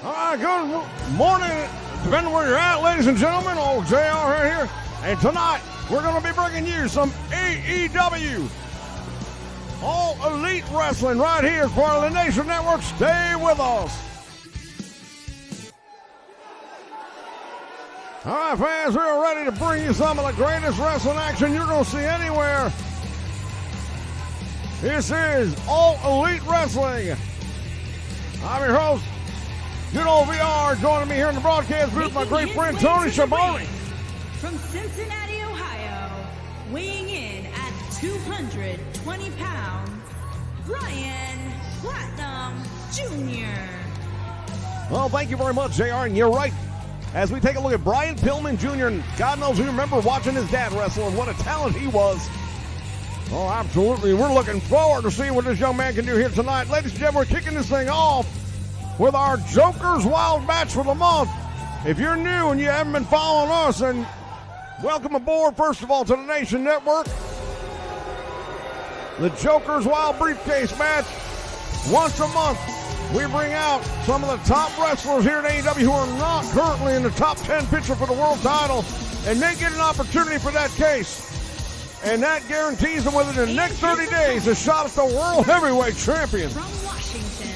All right, good morning, depending where you're at, ladies and gentlemen. Old JR right here. And tonight, we're going to be bringing you some AEW. All Elite Wrestling right here as part of the Nation Network. Stay with us. All right, fans, we're ready to bring you some of the greatest wrestling action you're going to see anywhere. This is All Elite Wrestling. I'm your host, good old VR, joining me here in the broadcast booth, my great friend Tony Schiavone. From Cincinnati, Ohio, weighing in at 220 pounds, Brian Platinum Jr. Well, thank you very much, JR, and you're right. As we take a look at Brian Pillman Jr., and God knows we remember watching his dad wrestle and what a talent he was. Oh, absolutely. We're looking forward to seeing what this young man can do here tonight. Ladies and gentlemen, we're kicking this thing off with our Joker's Wild Match for the month. If you're new and you haven't been following us, then welcome aboard, first of all, to the Nation Network. The Joker's Wild Briefcase match. Once a month, we bring out some of the top wrestlers here at AEW who are not currently in the top 10 picture for the world title, and they get an opportunity for that case. And that guarantees them within the next 30 days a shot at the World Heavyweight Champion. From Washington,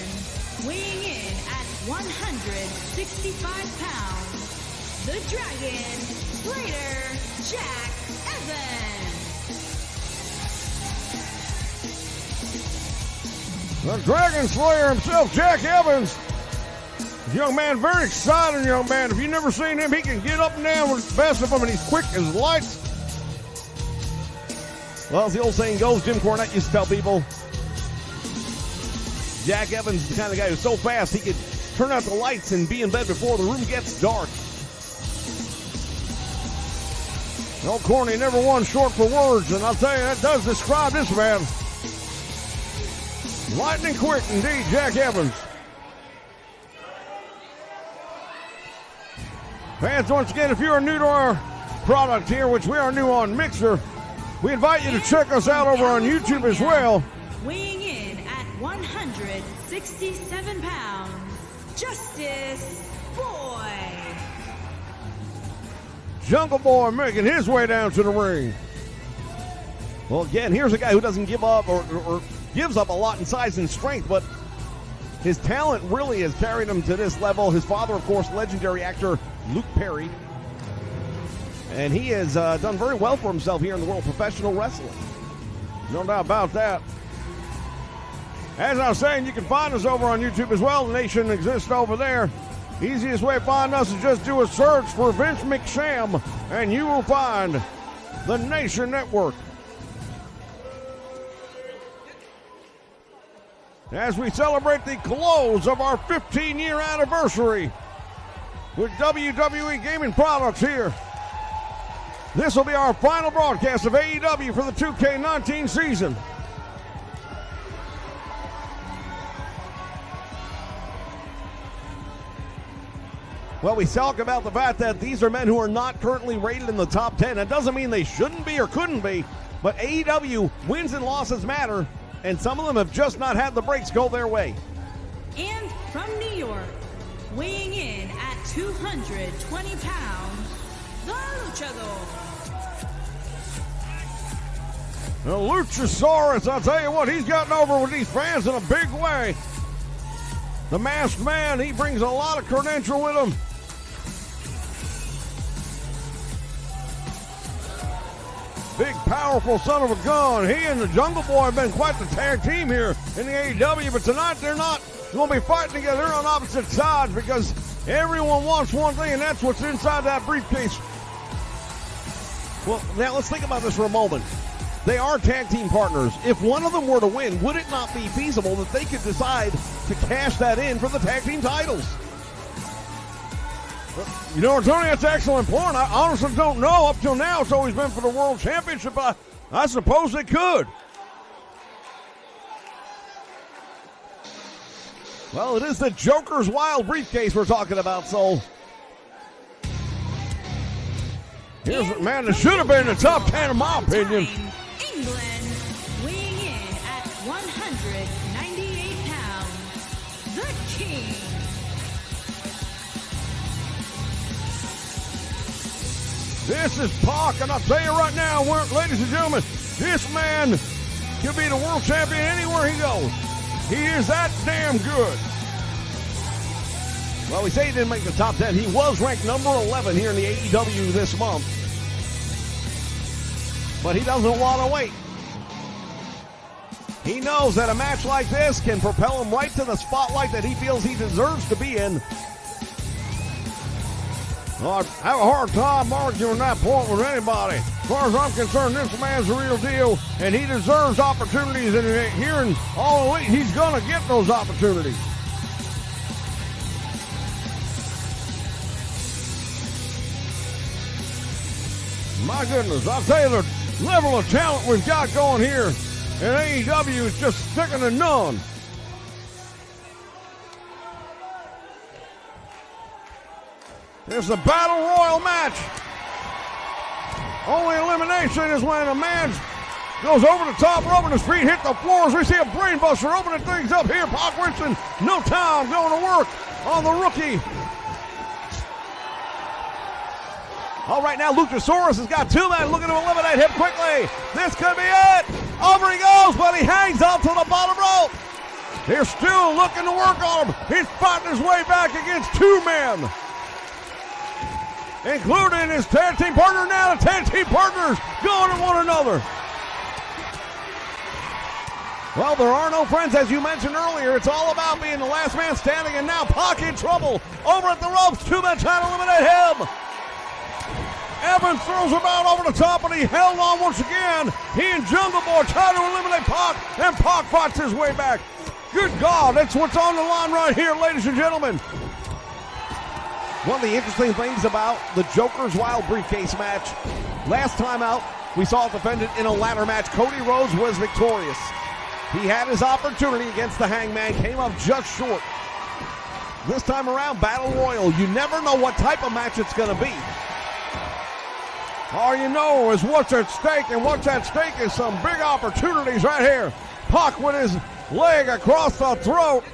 weighing in at 165 pounds, the Dragon, Slater, Jack Evans. The Dragon Slayer himself, Jack Evans. Young man, very exciting young man. If you've never seen him, he can get up and down with the best of them, and he's quick as lights. Well, as the old saying goes, Jim Cornette used to tell people, Jack Evans is the kind of guy who's so fast he could turn out the lights and be in bed before the room gets dark. No, Corny never one short for words, and I'll tell you, that does describe this man. Lightning quick, indeed, Jack Evans. Fans, once again, if you are new to our product here, which we are new on Mixer, we invite you to check us out over on YouTube as well. Weighing in at 167 pounds, Justice Boy. Jungle Boy making his way down to the ring. Well, again, here's a guy who doesn't give up or gives up a lot in size and strength, but his talent really has carried him to this level. His father, of course, legendary actor Luke Perry. And he has done very well for himself here in the world of professional wrestling. No doubt about that. As I was saying, you can find us over on YouTube as well. The Nation exists over there. Easiest way to find us is just do a search for Vince McSham, and you will find the Nation Network. As we celebrate the close of our 15-year anniversary with WWE Gaming Products here. This will be our final broadcast of AEW for the 2K19 season. Well, we talk about the fact that these are men who are not currently rated in the top 10. That doesn't mean they shouldn't be or couldn't be, but AEW wins and losses matter, and some of them have just not had the breaks go their way. And from New York, weighing in at 220 pounds, the Luchador. The Luchasaurus, I'll tell you what, he's gotten over with these fans in a big way. The Masked Man, he brings a lot of credential with him. Big, powerful son of a gun. He and the Jungle Boy have been quite the tag team here in the AEW, but tonight they're not going to be fighting together. They're on opposite sides because everyone wants one thing, and that's what's inside that briefcase. Well, now let's think about this for a moment. They are tag team partners. If one of them were to win, would it not be feasible that they could decide to cash that in for the tag team titles? You know, Tony, that's an excellent point. I honestly don't know. Up till now, it's always been for the World Championship. I suppose they could. Well, it is the Joker's Wild Briefcase we're talking about, so here's a man that should have been in the top 10 in my opinion. England, weighing in at 198 pounds, the King. This is Pac, and I'll tell you right now, ladies and gentlemen, this man could be the world champion anywhere he goes. He is that damn good. Well, we say he didn't make the top 10. He was ranked number 11 here in the AEW this month. But he doesn't want to wait. He knows that a match like this can propel him right to the spotlight that he feels he deserves to be in. I have a hard time arguing that point with anybody. As far as I'm concerned, this man's the real deal, and he deserves opportunities, and here in All Elite, he's going to get those opportunities. My goodness, I'll tell you, the level of talent we've got going here in AEW is just second to none. It's a battle royal match. Only elimination is when a man goes over the top rope and his feet hit the floor. As we see a brainbuster opening things up here. Pac Winston, no time going to work on the rookie. All right, now Luchasaurus has got two men looking to eliminate him quickly. This could be it. Over he goes, but he hangs on to the bottom rope. They're still looking to work on him. He's fighting his way back against two men, including his tag team partner. Now the tag team partners going at one another. Well, there are no friends, as you mentioned earlier. It's all about being the last man standing, and now Pac in trouble. Over at the ropes, two men trying to eliminate him. Evans throws him out over the top, and he held on once again. He and Jungle Boy try to eliminate Pac, and Pac fights his way back. Good God, that's what's on the line right here, ladies and gentlemen. One of the interesting things about the Joker's Wild Briefcase match, last time out, we saw it defended in a ladder match. Cody Rhodes was victorious. He had his opportunity against the Hangman, came up just short. This time around, Battle Royal, you never know what type of match it's going to be. All you know is what's at stake, and what's at stake is some big opportunities right here. Pac with his leg across the throat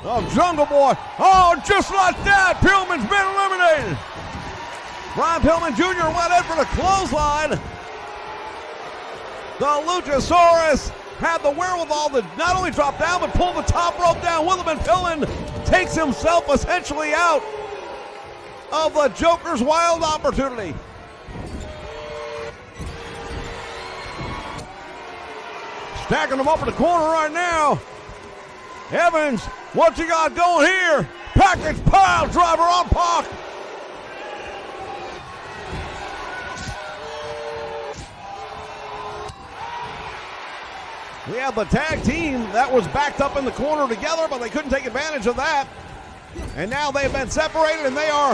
of Jungle Boy. Oh, just like that, Pillman's been eliminated. Brian Pillman Jr. went in for the clothesline. The Luchasaurus had the wherewithal to not only drop down, but pull the top rope down with him, and Pillman takes himself essentially out of the Joker's Wild opportunity. Stacking them up in the corner right now. Evans, what you got going here? Package pile driver on Pac. We have the tag team that was backed up in the corner together, but they couldn't take advantage of that. And now they've been separated, and they are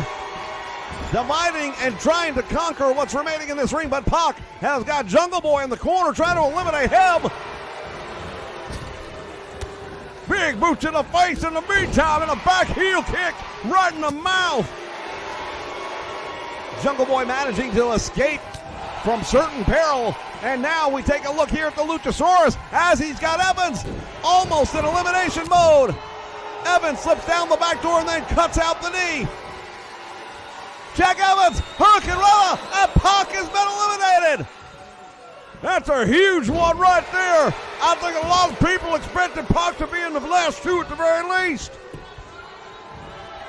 dividing and trying to conquer what's remaining in this ring. But Pac has got Jungle Boy in the corner trying to eliminate him. Big boot to the face in the meantime, and a back heel kick right in the mouth. Jungle Boy managing to escape from certain peril. And now we take a look here at the Luchasaurus as he's got Evans almost in elimination mode. Evans slips down the back door and then cuts out the knee. Jack Evans, Hurricane Rana, and Pac has been eliminated. That's a huge one right there. I think a lot of people expected Pac to be in the last two at the very least.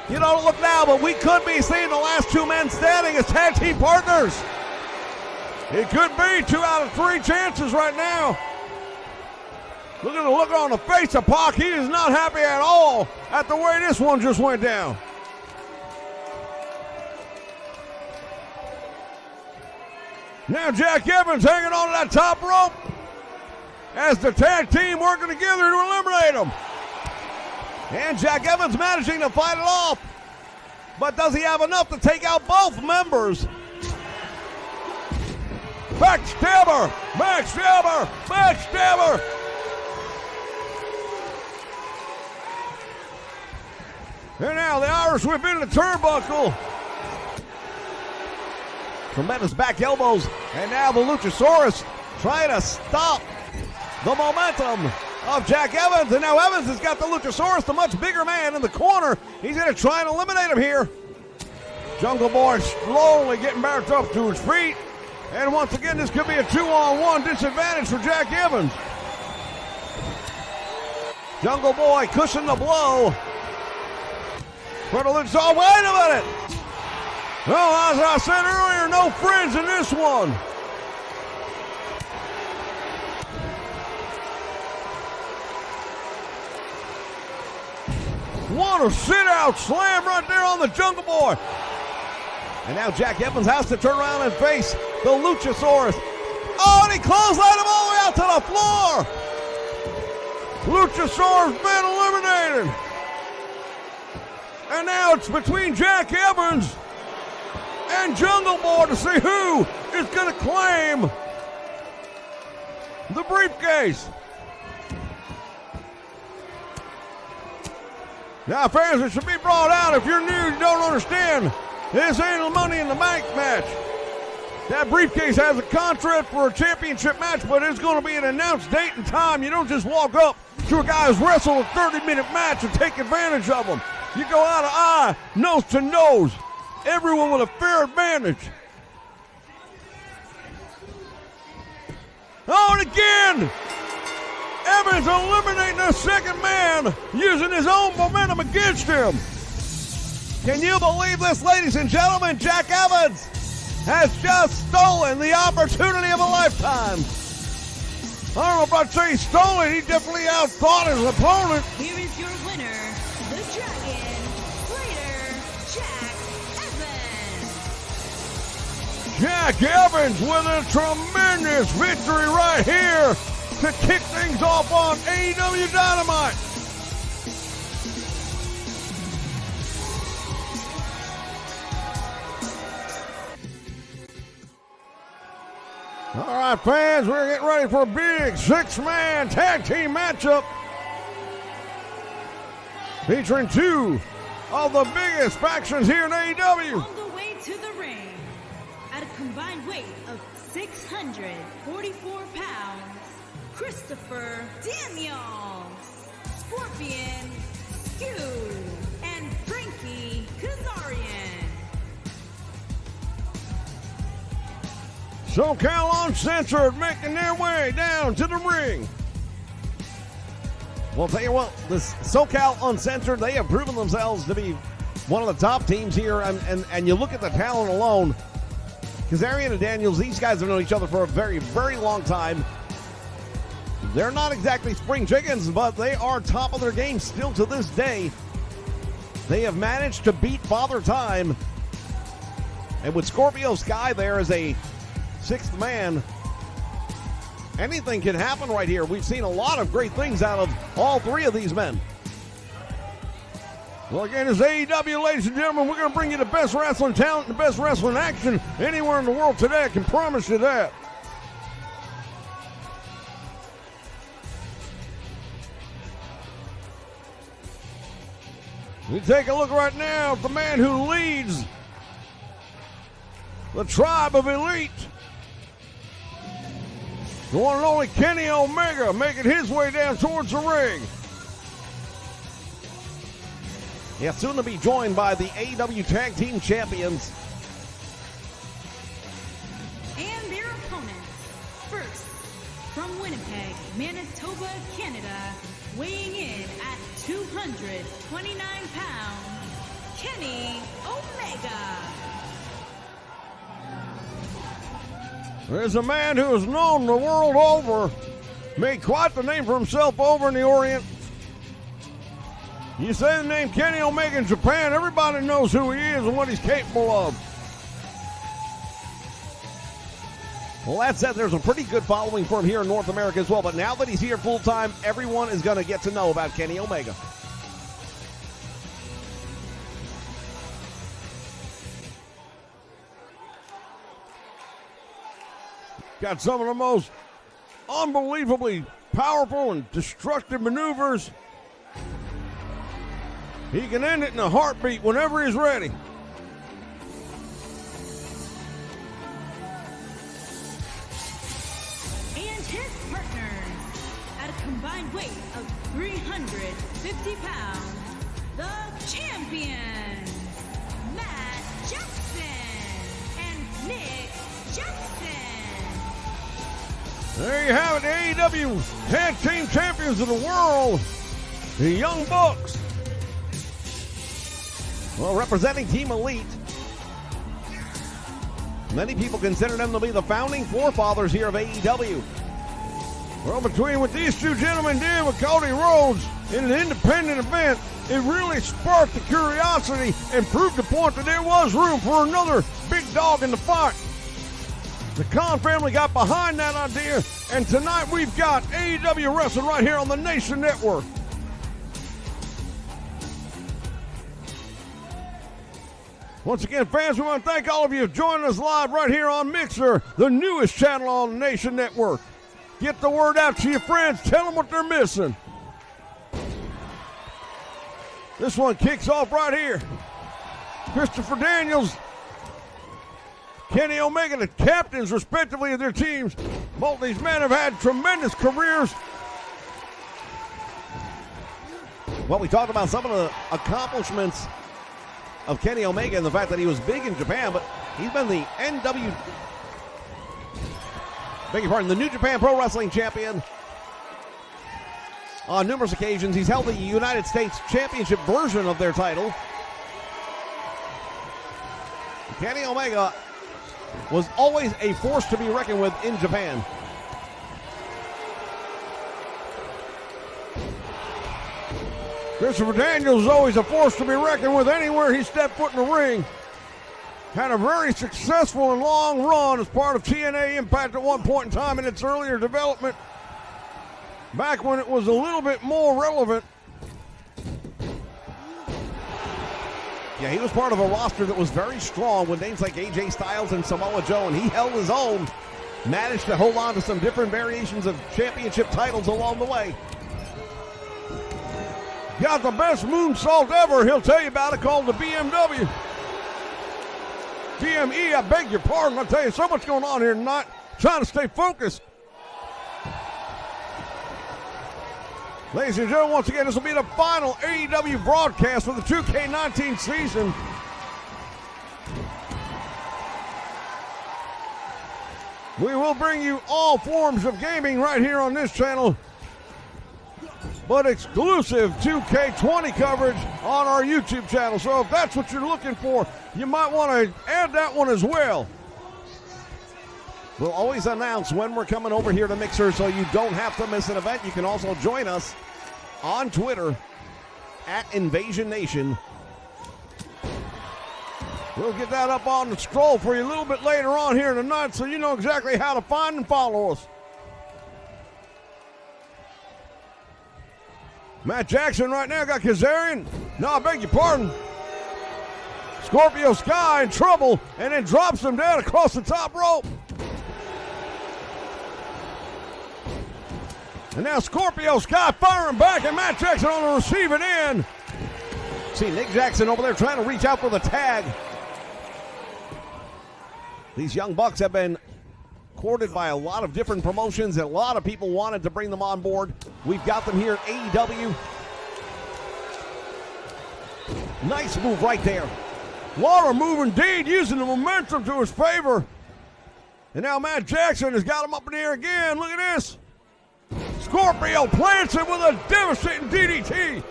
You don't look now, but we could be seeing the last two men standing as tag team partners. It could be 2 out of 3 chances right now. Look at the look on the face of Pac. He is not happy at all at the way this one just went down. Now Jack Evans hanging on to that top rope as the tag team working together to eliminate him. And Jack Evans managing to fight it off. But does he have enough to take out both members? Backstabber! Backstabber! Backstabber! And now the Irish whip into the turnbuckle. Tremendous back elbows. And now the Luchasaurus trying to stop the momentum of Jack Evans. And now Evans has got the Luchasaurus, the much bigger man, in the corner. He's going to try and eliminate him here. Jungle Boy slowly getting back up to his feet. And once again, this could be a 2-on-1 disadvantage for Jack Evans. Jungle Boy cushioned the blow. But it looks, oh, wait a minute. Well, as I said earlier, no friends in this one. What a sit-out slam right there on the Jungle Boy. And now Jack Evans has to turn around and face the Luchasaurus. Oh, and he clotheslined him all the way out to the floor. Luchasaurus been eliminated. And now it's between Jack Evans and Jungle Boy to see who is going to claim the briefcase. Now, fans, it should be brought out if you're new, you don't understand. This ain't a Money in the Bank match. That briefcase has a contract for a championship match, but it's going to be an announced date and time. You don't just walk up to a guy who's wrestled a 30-minute match and take advantage of him. You go eye to eye, nose to nose. Everyone with a fair advantage. Oh, and again, Evans eliminating the second man, using his own momentum against him. Can you believe this, ladies and gentlemen? Jack Evans has just stolen the opportunity of a lifetime. I don't know if I'd say he stole it. He definitely outthought his opponent. Here is your winner, the Dragon Slayer, Jack Evans. Jack Evans with a tremendous victory right here to kick things off on AEW Dynamite. All right, fans, we're getting ready for a big six-man tag team matchup featuring two of the biggest factions here in AEW. On the way to the ring, at a combined weight of 644 pounds, Christopher Daniels, Scorpion Skew, and Frankie Kazarian. SoCal Uncensored making their way down to the ring. Well, tell you what, this SoCal Uncensored, they have proven themselves to be one of the top teams here, and you look at the talent alone. Kazarian and Daniels, these guys have known each other for a very, very long time. They're not exactly spring chickens, but they are top of their game still to this day. They have managed to beat Father Time. And with Scorpio Sky there as a sixth man, anything can happen right here. We've seen a lot of great things out of all three of these men. Well, again, it's AEW, ladies and gentlemen. We're going to bring you the best wrestling talent and the best wrestling action anywhere in the world today. I can promise you that. We take a look right now at the man who leads the tribe of elite. The one and only Kenny Omega making his way down towards the ring. Yeah, soon to be joined by the AEW Tag Team Champions. And their opponents. First, from Winnipeg, Manitoba, Canada, weighing in at 229 pounds, Kenny Omega. There's a man who is known the world over, made quite the name for himself over in the Orient. You say the name Kenny Omega in Japan, everybody knows who he is and what he's capable of. Well, that said, there's a pretty good following for him here in North America as well, but now that he's here full-time, everyone is going to get to know about Kenny Omega. Got some of the most unbelievably powerful and destructive maneuvers. He can end it in a heartbeat whenever he's ready. And his partners, at a combined weight of 350 pounds, the champions, Matt Jackson and Nick Jackson. There you have it, the AEW Tag Team Champions of the World, the Young Bucks. Well, representing Team Elite. Many people consider them to be the founding forefathers here of AEW. Well, between what these two gentlemen did with Cody Rhodes in an independent event, it really sparked the curiosity and proved the point that there was room for another big dog in the fight. The Khan family got behind that idea, and tonight we've got AEW Wrestling right here on the Nation Network. Once again, fans, we want to thank all of you for joining us live right here on Mixer, the newest channel on the Nation Network. Get the word out to your friends. Tell them what they're missing. This one kicks off right here. Christopher Daniels, Kenny Omega, the captains, respectively, of their teams. Both these men have had tremendous careers. Well, we talked about some of the accomplishments of Kenny Omega and the fact that he was big in Japan, but he's been the the New Japan Pro Wrestling Champion on numerous occasions. He's held the United States Championship version of their title. Kenny Omega was always a force to be reckoned with in Japan. Christopher Daniels is always a force to be reckoned with anywhere he stepped foot in the ring. Had a very successful and long run as part of TNA Impact at one point in time in its earlier development, back when it was a little bit more relevant. Yeah, he was part of a roster that was very strong with names like AJ Styles and Samoa Joe, and he held his own. Managed to hold on to some different variations of championship titles along the way. Got the best moonsault ever, he'll tell you about it, called the BME, I beg your pardon. I'll tell you, so much going on here tonight. Trying to stay focused. Ladies and gentlemen, once again, this will be the final AEW broadcast for the 2K19 season. We will bring you all forms of gaming right here on this channel, but exclusive 2K20 coverage on our YouTube channel. So if that's what you're looking for, you might want to add that one as well. We'll always announce when we're coming over here to Mixer, so you don't have to miss an event. You can also join us on Twitter at Invasion Nation. We'll get that up on the scroll for you a little bit later on here tonight, so you know exactly how to find and follow us. Matt Jackson right now got Kazarian. No, I beg your pardon. Scorpio Sky in trouble and then drops him down across the top rope. And now Scorpio Sky firing back and Matt Jackson on the receiving end. See Nick Jackson over there trying to reach out for the tag. These Young Bucks have been courted by a lot of different promotions, and a lot of people wanted to bring them on board. We've got them here at AEW. Nice move right there. Water move indeed, using the momentum to his favor. And now Matt Jackson has got him up in the air again. Look at this. Scorpio plants him with a devastating DDT.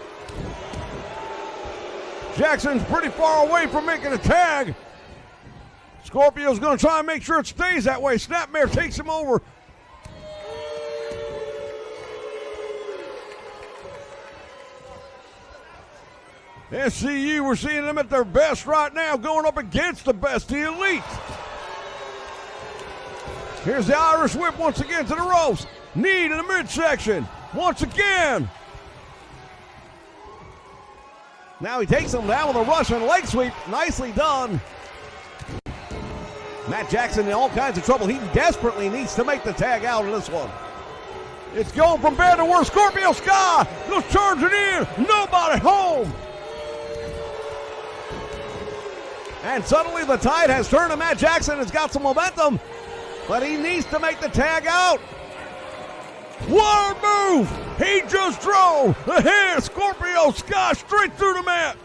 Jackson's pretty far away from making a tag. Scorpio's going to try and make sure it stays that way. Snapmare takes him over. SCU, we're seeing them at their best right now, going up against the best, the Elite. Here's the Irish Whip once again to the ropes. Knee to the midsection. Once again. Now he takes him down with a Russian leg sweep. Nicely done. Matt Jackson in all kinds of trouble. He desperately needs to make the tag out of this one. It's going from bad to worse. Scorpio Sky goes charging in. Nobody home. And suddenly the tide has turned to Matt Jackson. Has got some momentum, but he needs to make the tag out. What a move! He just drove the head of Scorpio Sky straight through the mat.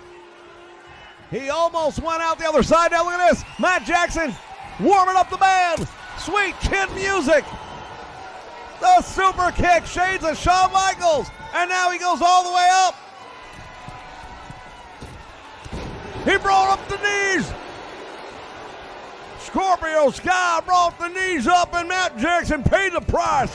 He almost went out the other side. Now look at this. Matt Jackson warming up the band. Sweet kid music. The super kick, shades of Shawn Michaels. And now he goes all the way up. He brought up the knees. Scorpio Sky brought the knees up, and Matt Jackson paid the price.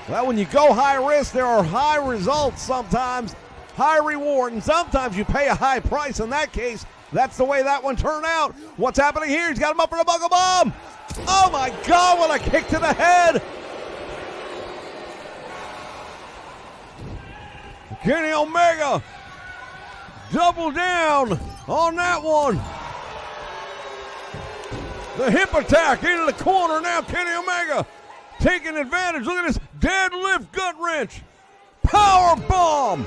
Well, when you go high risk, there are high results sometimes, high reward, and sometimes you pay a high price. In that case, that's the way that one turned out. What's happening here? He's got him up for the buckle bomb. Oh my God, what a kick to the head. Kenny Omega double down on that one. The hip attack into the corner now. Kenny Omega taking advantage. Look at this deadlift gut wrench. Power bomb.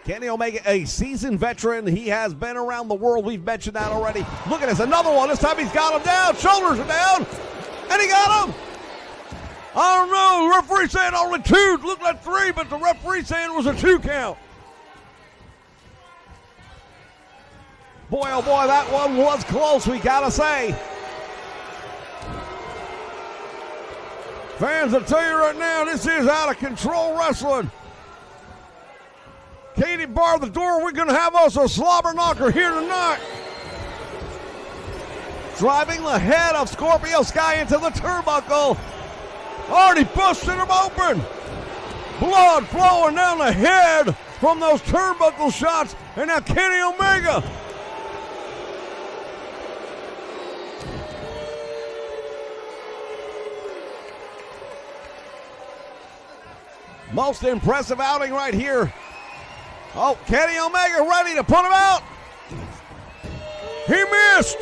Kenny Omega, a seasoned veteran. He has been around the world. We've mentioned that already. Look at this, another one. This time he's got him down. Shoulders are down. And he got him. I don't know. The referee saying only two. Looked like three, but the referee saying it was a 2 count. Boy, oh boy, that one was close, we gotta say. Fans, I'll tell you right now, this is out of control wrestling. Katie bar the door, we're gonna have us a slobber knocker here tonight. Driving the head of Scorpio Sky into the turnbuckle. Already busted him open. Blood flowing down the head from those turnbuckle shots. And now Kenny Omega. Most impressive outing right here. Oh, Kenny Omega ready to put him out. He missed.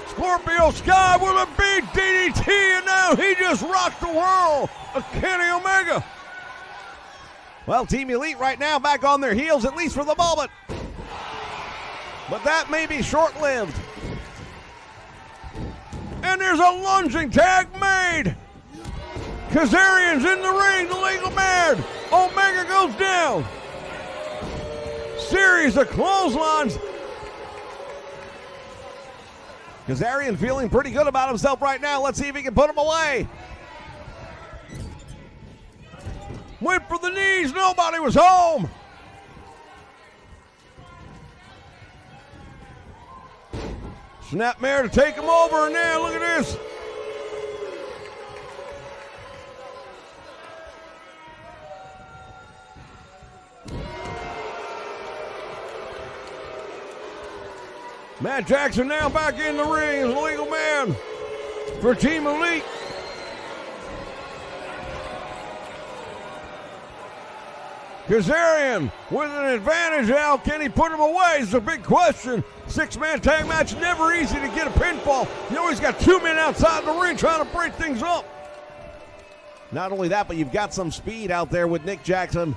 Scorpio Sky with a big DDT, and now he just rocked the world of Kenny Omega. Well, Team Elite right now back on their heels, at least for the moment. But that may be short-lived. And there's a lunging tag made. Kazarian's in the ring, the legal man. Omega goes down. Series of clotheslines. Kazarian feeling pretty good about himself right now. Let's see if he can put him away. Went for the knees. Nobody was home. Snapmare to take him over, and now look at this. Matt Jackson now back in the ring as legal man for Team Elite. Kazarian with an advantage now. Can he put him away is the big question. 6-man tag match, never easy to get a pinfall. You always got 2 men outside the ring trying to break things up. Not only that, but you've got some speed out there with Nick Jackson.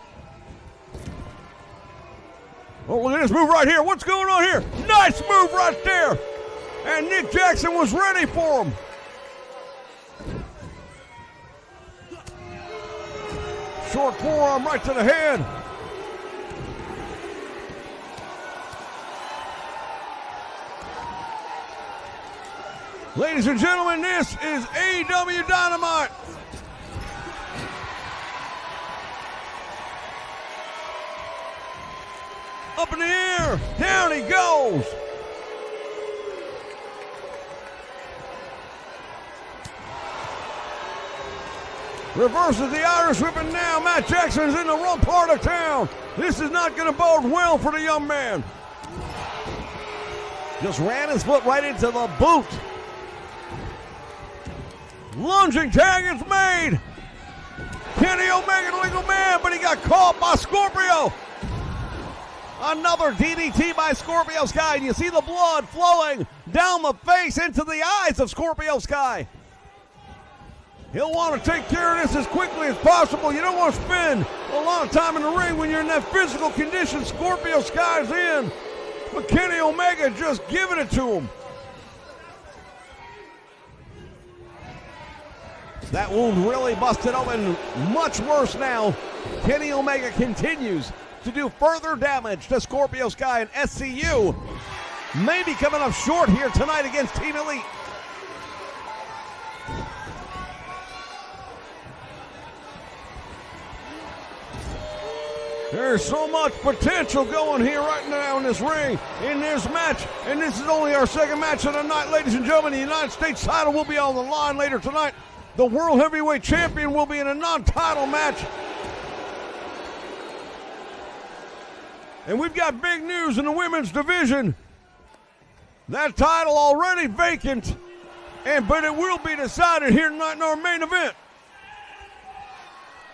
Oh, look at this move right here. What's going on here? Nice move right there. And Nick Jackson was ready for him. Short forearm right to the head. Ladies and gentlemen, this is AEW Dynamite. Up in the air, down he goes. Reverses the Irish whip, and now Matt Jackson's in the wrong part of town. This is not going to bode well for the young man. Just ran his foot right into the boot. Lunging tag is made. Kenny Omega, the legal man, but he got caught by Scorpio. Another DDT by Scorpio Sky, and you see the blood flowing down the face into the eyes of Scorpio Sky. He'll want to take care of this as quickly as possible. You don't want to spend a lot of time in the ring when you're in that physical condition Scorpio Sky's in. But Kenny Omega just giving it to him. That wound really busted open. Much worse now. Kenny Omega continues to do further damage to Scorpio Sky, and SCU may be coming up short here tonight against Team Elite. There's so much potential going here right now in this ring, in this match, and this is only our second match of the night, ladies and gentlemen. The United States title will be on the line later tonight. The World Heavyweight Champion will be in a non-title match. And we've got big news in the women's division. That title already vacant, but it will be decided here tonight in our main event.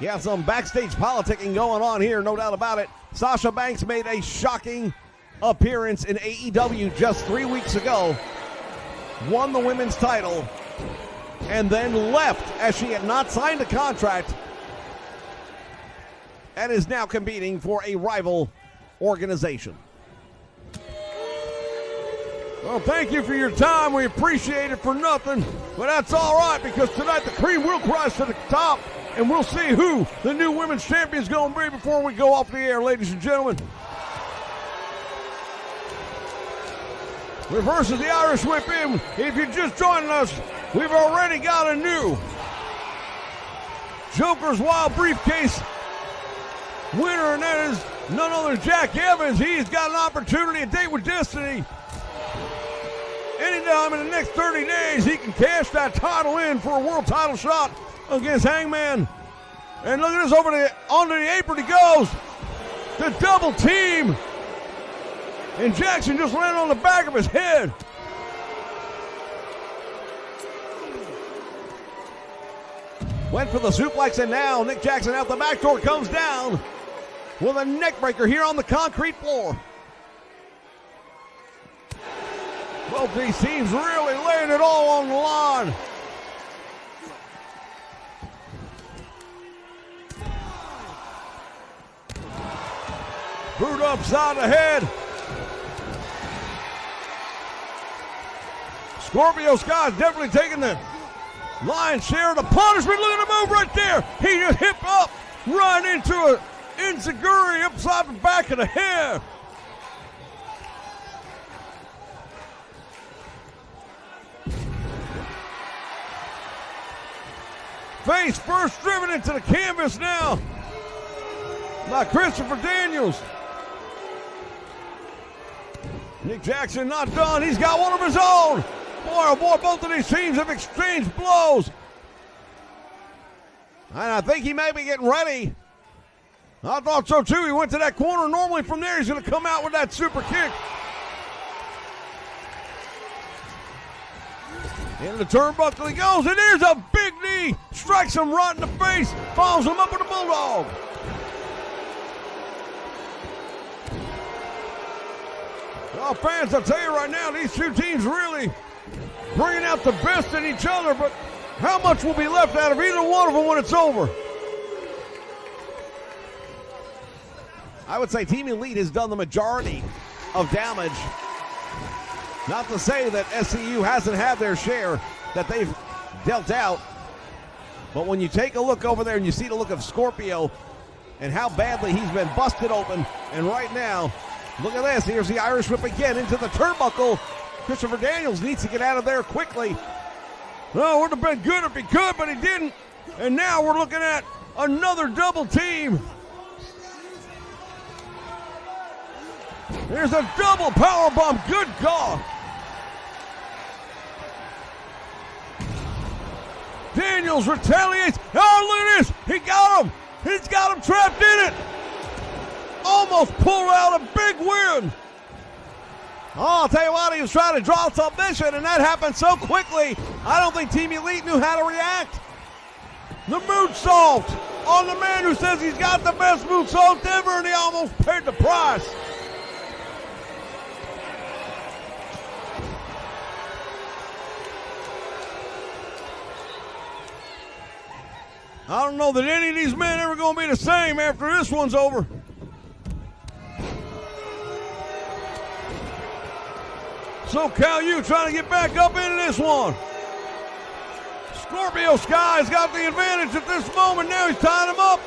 Yeah, some backstage politicking going on here, no doubt about it. Sasha Banks made a shocking appearance in AEW just 3 weeks ago, won the women's title, and then left as she had not signed a contract and is now competing for a rival organization. Well, thank you for your time. We appreciate it for nothing, but that's all right because tonight the cream will rise to the top. And we'll see who the new women's champion is going to be before we go off the air, ladies and gentlemen. Reverses the Irish whip in. If you're just joining us, we've already got a new Joker's Wild Briefcase winner, and that is none other than Jack Evans. He's got an opportunity, a date with destiny. Anytime in the next 30 days, he can cash that title in for a world title shot against Hangman. And look at this, onto the apron he goes. The double team. And Jackson just landed on the back of his head. Went for the suplex, and now Nick Jackson out the back door comes down with a neck breaker here on the concrete floor. Both these teams really laying it all on the line. Boot upside the head. Scorpio Sky's definitely taking the lion's share of the punishment. Look at the move right there. He just hip up, run into an enziguri upside the back of the head. Face first driven into the canvas now by Christopher Daniels. Nick Jackson not done. He's got one of his own. Boy, oh boy, both of these teams have exchanged blows. And I think he may be getting ready. I thought so too. He went to that corner. Normally from there he's going to come out with that super kick. Into the turnbuckle he goes, and there's a big knee. Strikes him right in the face. Follows him up with a bulldog. Well, fans, I'll tell you right now, these two teams really bringing out the best in each other, but how much will be left out of either one of them when it's over? I would say Team Elite has done the majority of damage. Not to say that SCU hasn't had their share that they've dealt out, but when you take a look over there and you see the look of Scorpio and how badly he's been busted open, and right now, look at this. Here's the Irish whip again into the turnbuckle. Christopher Daniels needs to get out of there quickly. No, it would have been good if he could, but he didn't. And now we're looking at another double team. There's a double powerbomb. Good God. Daniels retaliates. Oh, look at this. He got him. He's got him trapped in it. Almost pulled out a big win. Oh, I'll tell you what, he was trying to draw submission, and that happened so quickly, I don't think Team Elite knew how to react. The moonsault on the man who says he's got the best moonsault ever, and he almost paid the price. I don't know that any of these men ever going to be the same after this one's over. So Cal, you trying to get back up into this one. Scorpio Sky's got the advantage at this moment. Now he's tying him up.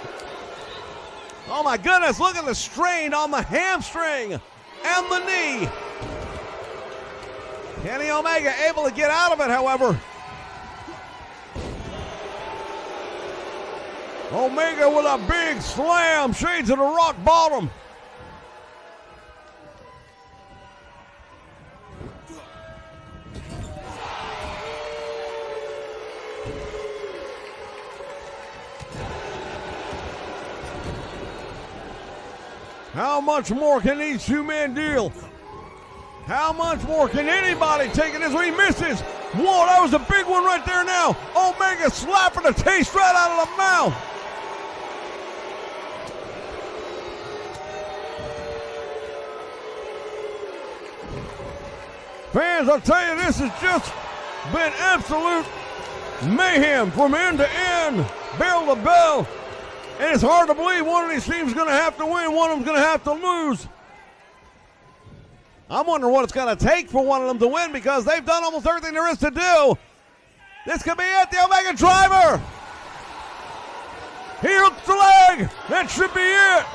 Oh my goodness, look at the strain on the hamstring and the knee. Kenny Omega able to get out of it, however. Omega with a big slam, shades of the rock bottom. How much more can these two men deal? How much more can anybody take it as he misses? Whoa, that was a big one right there now. Omega slapping the taste right out of the mouth. Fans, I'll tell you, this has just been absolute mayhem from end to end, bell to bell. And it's hard to believe one of these teams is going to have to win, one of them's going to have to lose. I'm wondering what it's going to take for one of them to win because they've done almost everything there is to do. This could be it, the Omega driver. He hooks the leg. That should be it.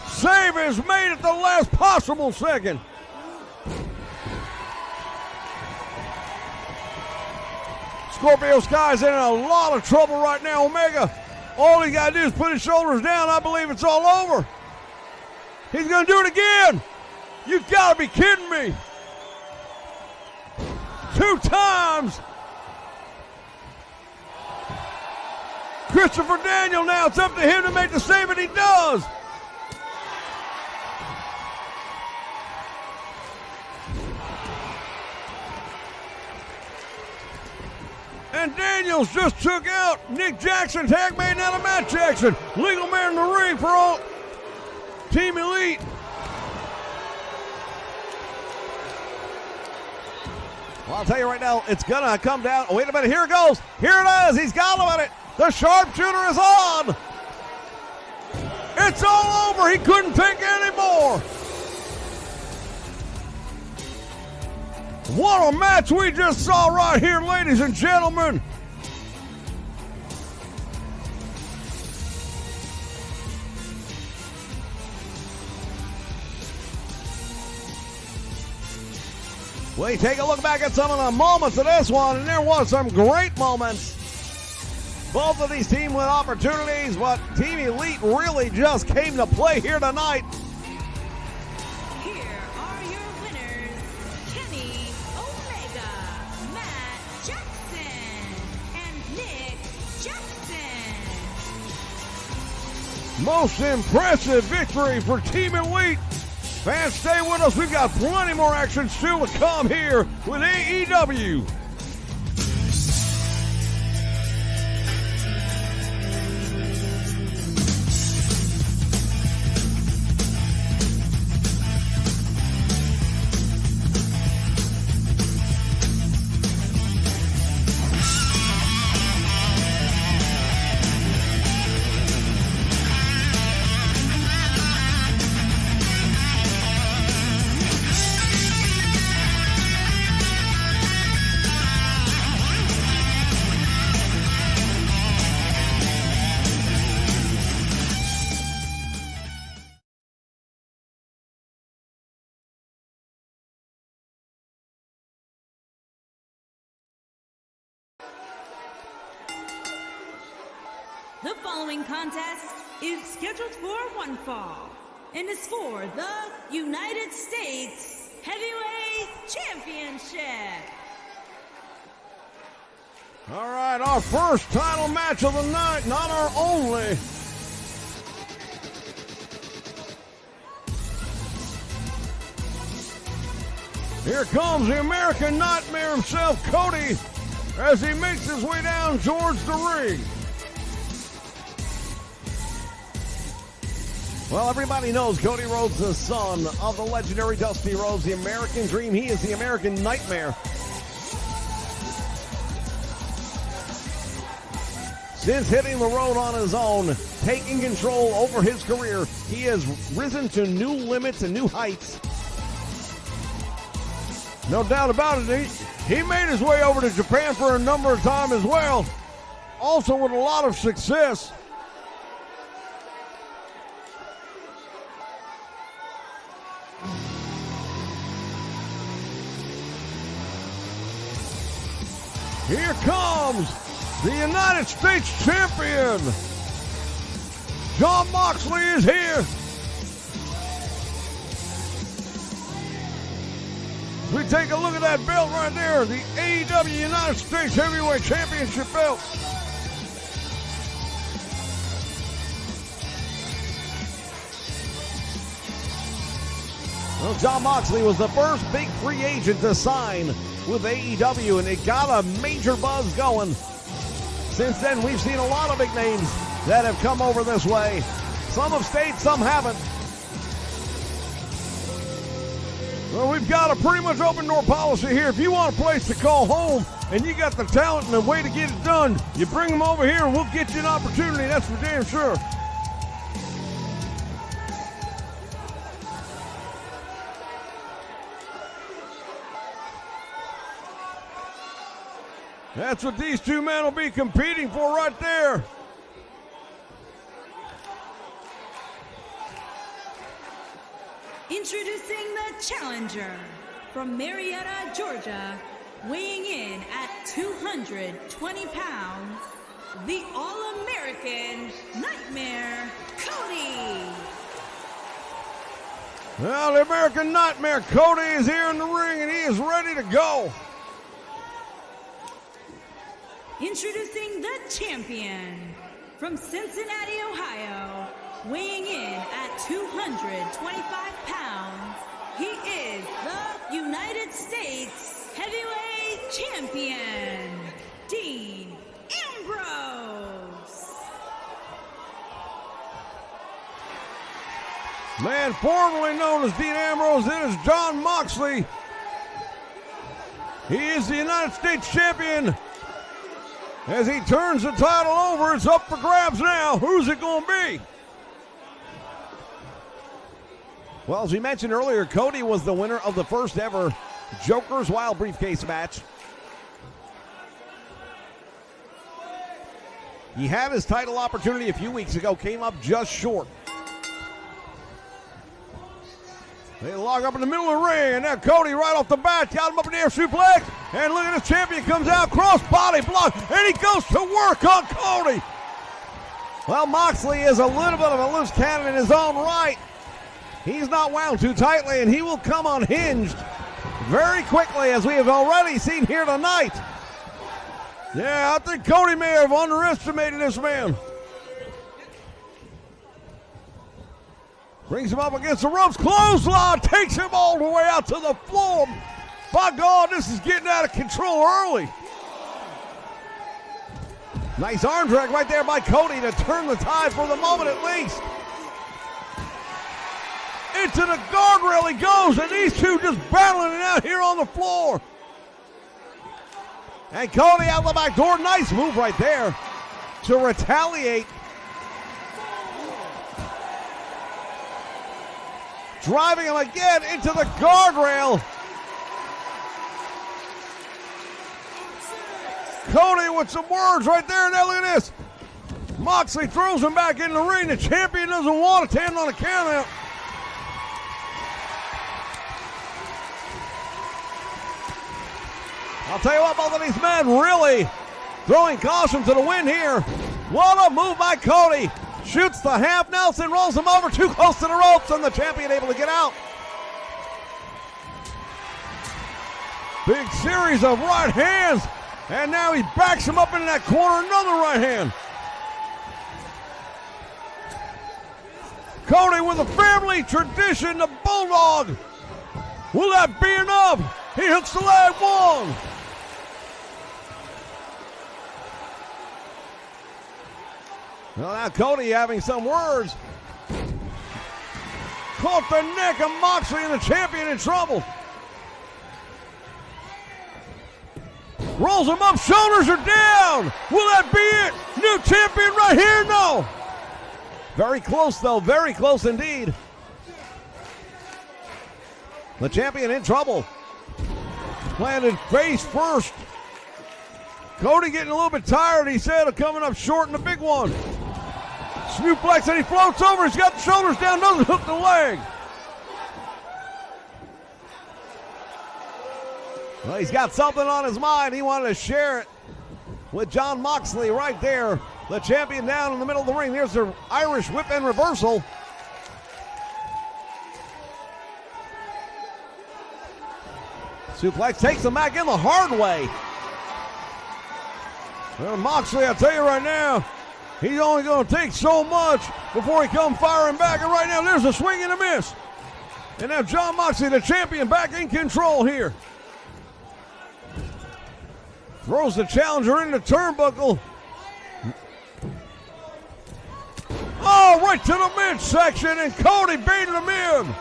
Save is made at the last possible second. Scorpio Sky's in a lot of trouble right now. Omega, all he got to do is put his shoulders down. I believe it's all over. He's going to do it again. You got to be kidding me. 2 times. Christopher Daniel now, it's up to him to make the save, and he does. And Daniels just took out Nick Jackson, tag made out of Matt Jackson. Legal man in the ring for all Team Elite. Well, I'll tell you right now, it's going to come down. Oh, wait a minute, here it goes. Here it is, he's got him at it. The sharpshooter is on. It's all over, he couldn't take any more. What a match we just saw right here, ladies and gentlemen. We take a look back at some of the moments of this one, and there was some great moments. Both of these teams with opportunities, but Team Elite really just came to play here tonight. Here are your winners, Kenny Omega, Matt Jackson, and Nick Jackson. Most impressive victory for Team Elite. Fans, stay with us. We've got plenty more action still to come here with AEW. The following contest is scheduled for one fall and is for the United States Heavyweight Championship. All right, our first title match of the night, not our only. Here comes the American Nightmare himself, Cody, as he makes his way down towards the ring. Well, everybody knows Cody Rhodes, the son of the legendary Dusty Rhodes, the American Dream. He is the American Nightmare. Since hitting the road on his own, taking control over his career, he has risen to new limits and new heights. No doubt about it, He made his way over to Japan for a number of times as well, also with a lot of success. Here comes the United States Champion. Jon Moxley is here. We take a look at that belt right there, the AEW United States Heavyweight Championship belt. Well, Jon Moxley was the first big free agent to sign with AEW, and it got a major buzz going. Since then, we've seen a lot of big names that have come over this way. Some have stayed, some haven't. Well, we've got a pretty much open door policy here. If you want a place to call home and you got the talent and the way to get it done, you bring them over here and we'll get you an opportunity. That's for damn sure. That's what these two men will be competing for right there. Introducing the challenger from Marietta, Georgia, weighing in at 220 pounds, the All-American Nightmare, Cody. Well, the American Nightmare, Cody, is here in the ring and he is ready to go. Introducing the champion from Cincinnati, Ohio, weighing in at 225 pounds, he is the United States Heavyweight Champion, Dean Ambrose. Man formerly known as Dean Ambrose, it is Jon Moxley. He is the United States Champion. As he turns the title over, it's up for grabs now. Who's it going to be? Well, as we mentioned earlier, Cody was the winner of the first ever Joker's Wild Briefcase match. He had his title opportunity a few weeks ago, came up just short. They lock up in the middle of the ring, and now Cody right off the bat got him up in the air, suplex, and look at this champion comes out, cross body block, and he goes to work on Cody. Well, Moxley is a little bit of a loose cannon in his own right. He's not wound too tightly, and he will come unhinged very quickly, as we have already seen here tonight. Yeah, I think Cody may have underestimated this man. Brings him up against the ropes, clothesline, takes him all the way out to the floor. By God, this is getting out of control early. Nice arm drag right there by Cody to turn the tide for the moment at least. Into the guardrail he goes, and these two just battling it out here on the floor. And Cody out the back door, nice move right there to retaliate. Driving him again into the guardrail. Cody with some words right there. Now look at this. Moxley throws him back in the ring. The champion doesn't want to stand on a count out. I'll tell you what, both of these men really throwing caution to the wind here. What a move by Cody. Shoots the half Nelson, rolls him over too close to the ropes, and the champion able to get out. Big series of right hands, and now he backs him up into that corner, another right hand. Cody with a family tradition, the Bulldog. Will that be enough? He hooks the leg, one. Well, now Cody having some words. Caught the neck of Moxley, and the champion in trouble. Rolls him up, shoulders are down. Will that be it? New champion right here? No. Very close, though. Very close indeed. The champion in trouble. Landed face first. Cody getting a little bit tired, he said, of coming up short in the big one. Suplex, and he floats over. He's got the shoulders down, doesn't hook the leg. Well, he's got something on his mind. He wanted to share it with Jon Moxley right there. The champion down in the middle of the ring. There's the Irish whip and reversal. Suplex takes him back in the hard way. Well, Moxley, I tell you right now, he's only going to take so much before he comes firing back. And right now, there's a swing and a miss. And now Jon Moxley, the champion, back in control here. Throws the challenger into turnbuckle. Oh, right to the midsection, and Cody baited him in.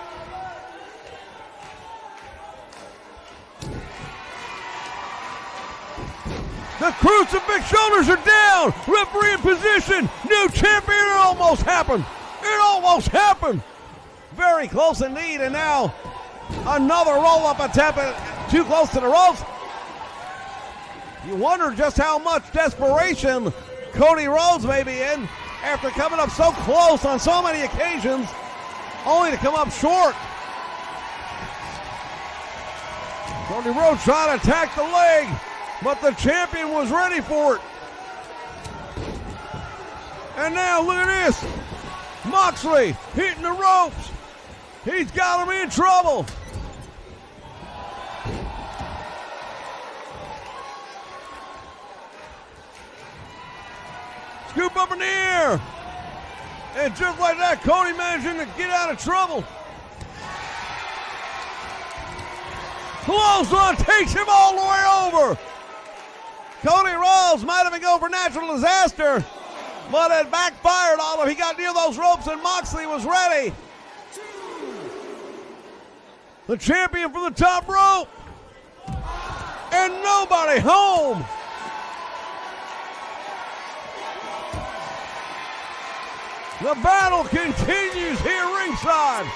The crucifix shoulders are down. Referee in position. New champion. It almost happened. It almost happened. Very close indeed. And now another roll-up attempt. Too close to the ropes. You wonder just how much desperation Cody Rhodes may be in after coming up so close on so many occasions, only to come up short. Cody Rhodes trying to attack the leg, but the champion was ready for it. And now look at this. Moxley hitting the ropes. He's got him in trouble. Scoop up in the air. And just like that, Cody managing to get out of trouble. Clothesline takes him all the way over. Cody Rhodes might have been going for natural disaster, but it backfired on him. He got near those ropes and Moxley was ready. The champion from the top rope. And nobody home. The battle continues here ringside.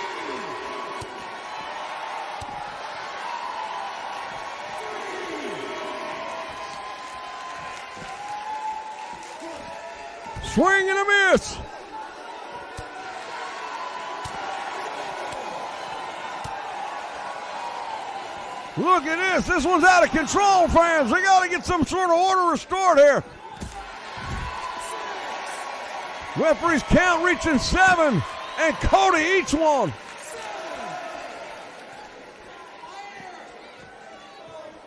Swing and a miss. Look at this. This one's out of control, fans. They got to get some sort of order restored here. Referee's count reaching 7, and Cody each one.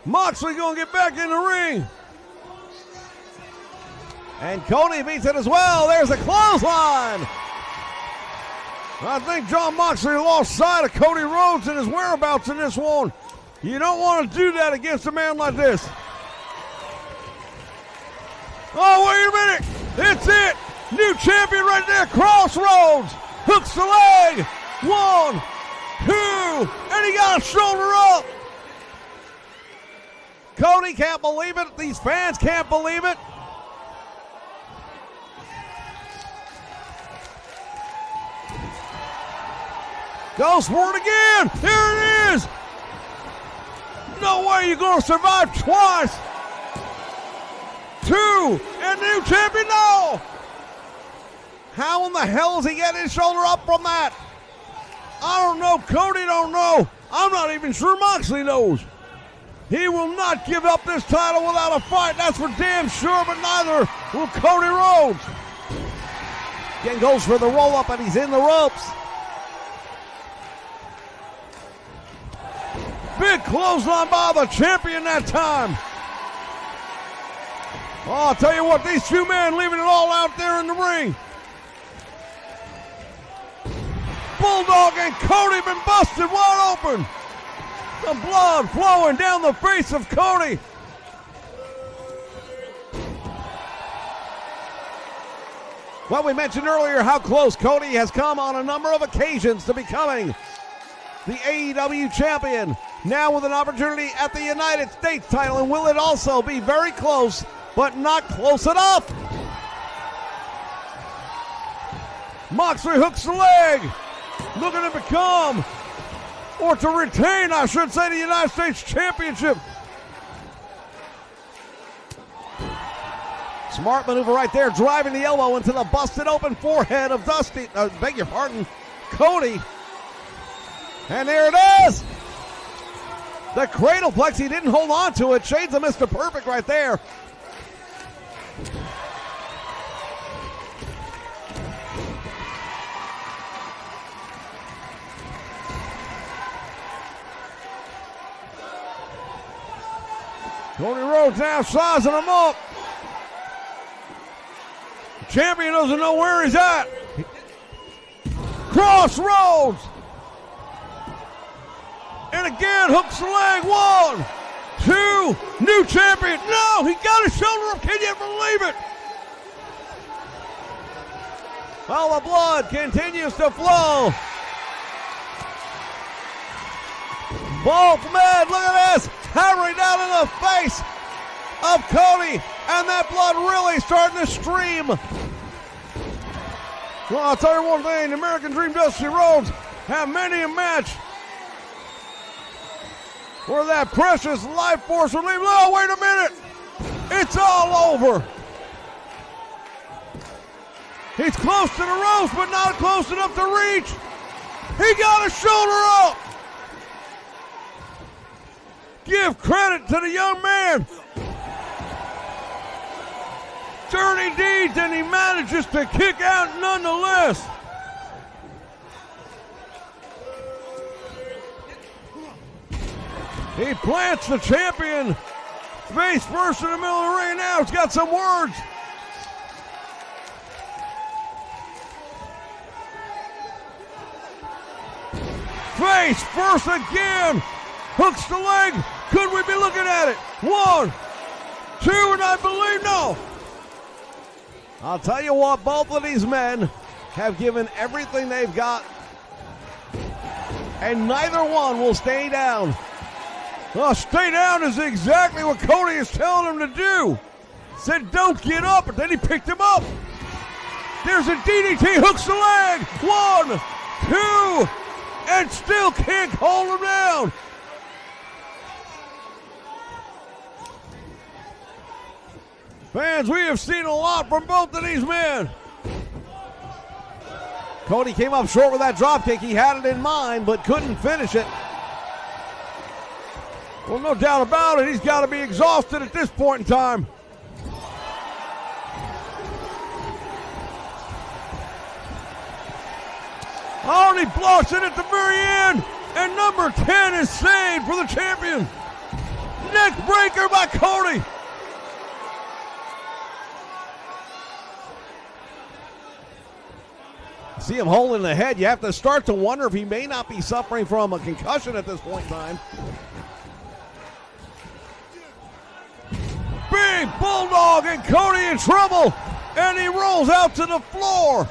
Moxley gonna get back in the ring. And Cody beats it as well. There's a clothesline. I think Jon Moxley lost sight of Cody Rhodes and his whereabouts in this one. You don't want to do that against a man like this. Oh, wait a minute. It's it. New champion right there, Crossroads. Hooks the leg. 1, 2, and he got a shoulder up. Cody can't believe it. These fans can't believe it. Goes for it again. Here it is. No way you're going to survive twice. 2, and new champion, no. How in the hell is he getting his shoulder up from that? I don't know. Cody don't know. I'm not even sure Moxley knows. He will not give up this title without a fight. That's for damn sure, but neither will Cody Rhodes. Again goes for the roll-up, and he's in the ropes. Big clothesline by the champion that time. Oh, I'll tell you what, these two men leaving it all out there in the ring. Bulldog and Cody been busted wide open. The blood flowing down the face of Cody. Well, we mentioned earlier how close Cody has come on a number of occasions to becoming the AEW champion. Now with an opportunity at the United States title, and will it also be very close, but not close enough? Moxley hooks the leg. Looking to become, or to retain, I should say, the United States Championship. Smart maneuver right there, driving the elbow into the busted open forehead of Dusty, beg your pardon, Cody. And there it is. The cradleplex, he didn't hold on to it. Shades of Mr. Perfect right there. Cody Rhodes now sizing him up. The champion doesn't know where he's at. Crossroads. And again, hooks the leg. 1, 2, new champion. No, he got his shoulder up. Can you believe it? Well, the blood continues to flow. Both men, look at this, hammering down in the face of Cody, and that blood really starting to stream. Well, I'll tell you one thing, the American Dream Dusty Rhodes have many a match where that precious life force will leave. Oh, wait a minute, it's all over. He's close to the ropes, but not close enough to reach. He got his shoulder up. Give credit to the young man. Dirty deeds, and he manages to kick out nonetheless. He plants the champion face first in the middle of the ring. Now he's got some words. Face first again. Hooks the leg. Could we be looking at it? 1, 2, and I believe no. I'll tell you what, both of these men have given everything they've got, and neither one will stay down. Well, stay down is exactly what Cody is telling him to do. Said don't get up, but then he picked him up. There's a DDT, hooks the leg. 1, 2, and still can't hold him down. Fans, we have seen a lot from both of these men. Cody came up short with that dropkick. He had it in mind, but couldn't finish it. Well, no doubt about it, he's got to be exhausted at this point in time. Oh, and he blocks it at the very end. And number 10 is saved for the champion. Neck breaker by Cody. See him holding the head. You have to start to wonder if he may not be suffering from a concussion at this point in time. Big bulldog, and Cody in trouble. And he rolls out to the floor.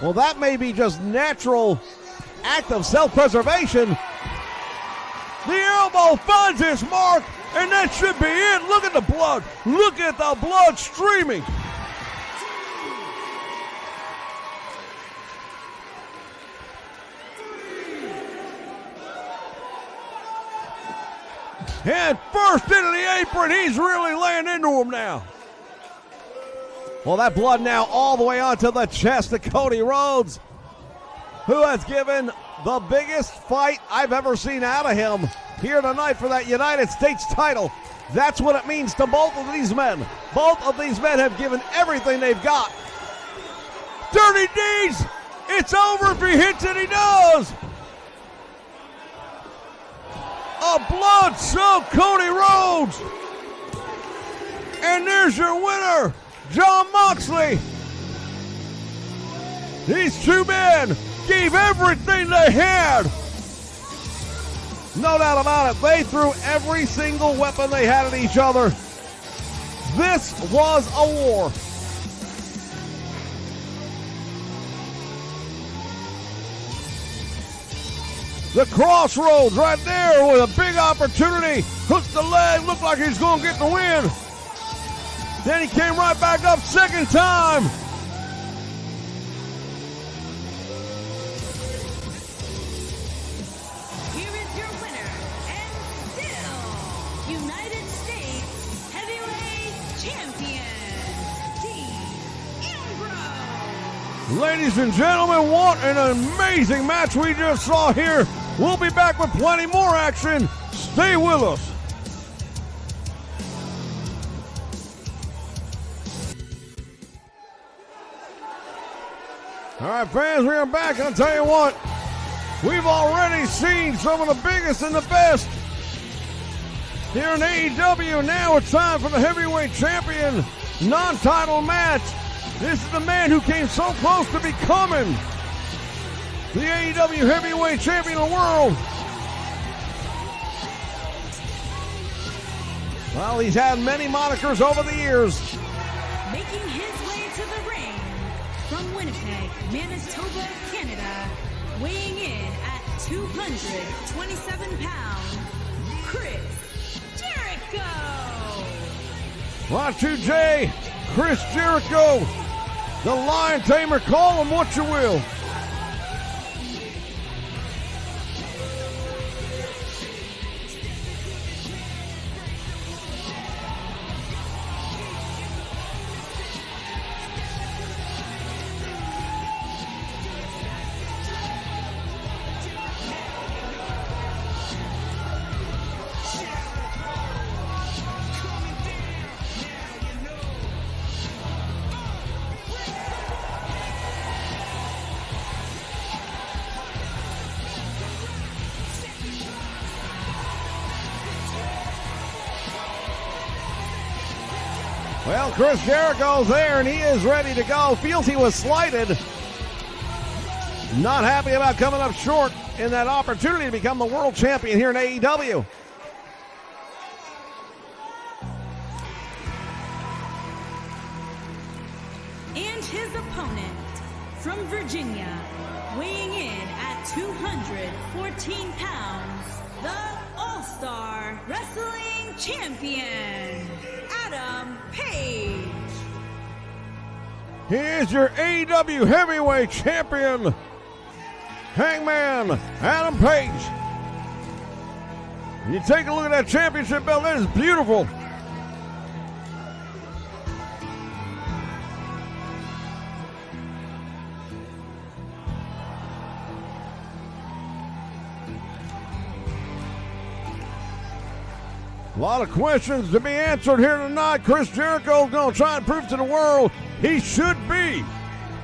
Well, that may be just natural act of self-preservation. The elbow finds its mark, and that should be it. Look at the blood. Look at the blood streaming. And first into the apron, he's really laying into him now. Well, that blood now all the way onto the chest of Cody Rhodes, who has given the biggest fight I've ever seen out of him here tonight for that United States title. That's what it means to both of these men. Both of these men have given everything they've got. Dirty deeds! It's over if he hits it, he does! A blood-soaked Cody Rhodes! And there's your winner, Jon Moxley. These two men gave everything they had. No doubt about it. They threw every single weapon they had at each other. This was a war. The crossroads right there with a big opportunity. Hooked the leg, looked like he was going to get the win. Then he came right back up second time. Here is your winner, and still United States Heavyweight Champion, Ladies and gentlemen, what an amazing match we just saw here. We'll be back with plenty more action. Stay with us. All right, fans, we are back. I'll tell you what, we've already seen some of the biggest and the best here in AEW. Now it's time for the heavyweight champion non-title match. This is the man who came so close to becoming the AEW heavyweight champion of the world. Well, he's had many monikers over the years. Making his way to the ring from Winnipeg, Manitoba, Canada, weighing in at 227 pounds, Chris Jericho. Y2J, Chris Jericho, the Lion Tamer, call him what you will. Well, Chris Jericho's there, and he is ready to go. Feels he was slighted. Not happy about coming up short in that opportunity to become the world champion here in AEW. And his opponent from Virginia, weighing in at 214 pounds, the All-Star Wrestling Champion, Adam Page. Here's your AEW heavyweight champion, Hangman Adam Page. You take a look at that championship belt, that is beautiful. A lot of questions to be answered here tonight. Chris Jericho going to try and prove to the world he should be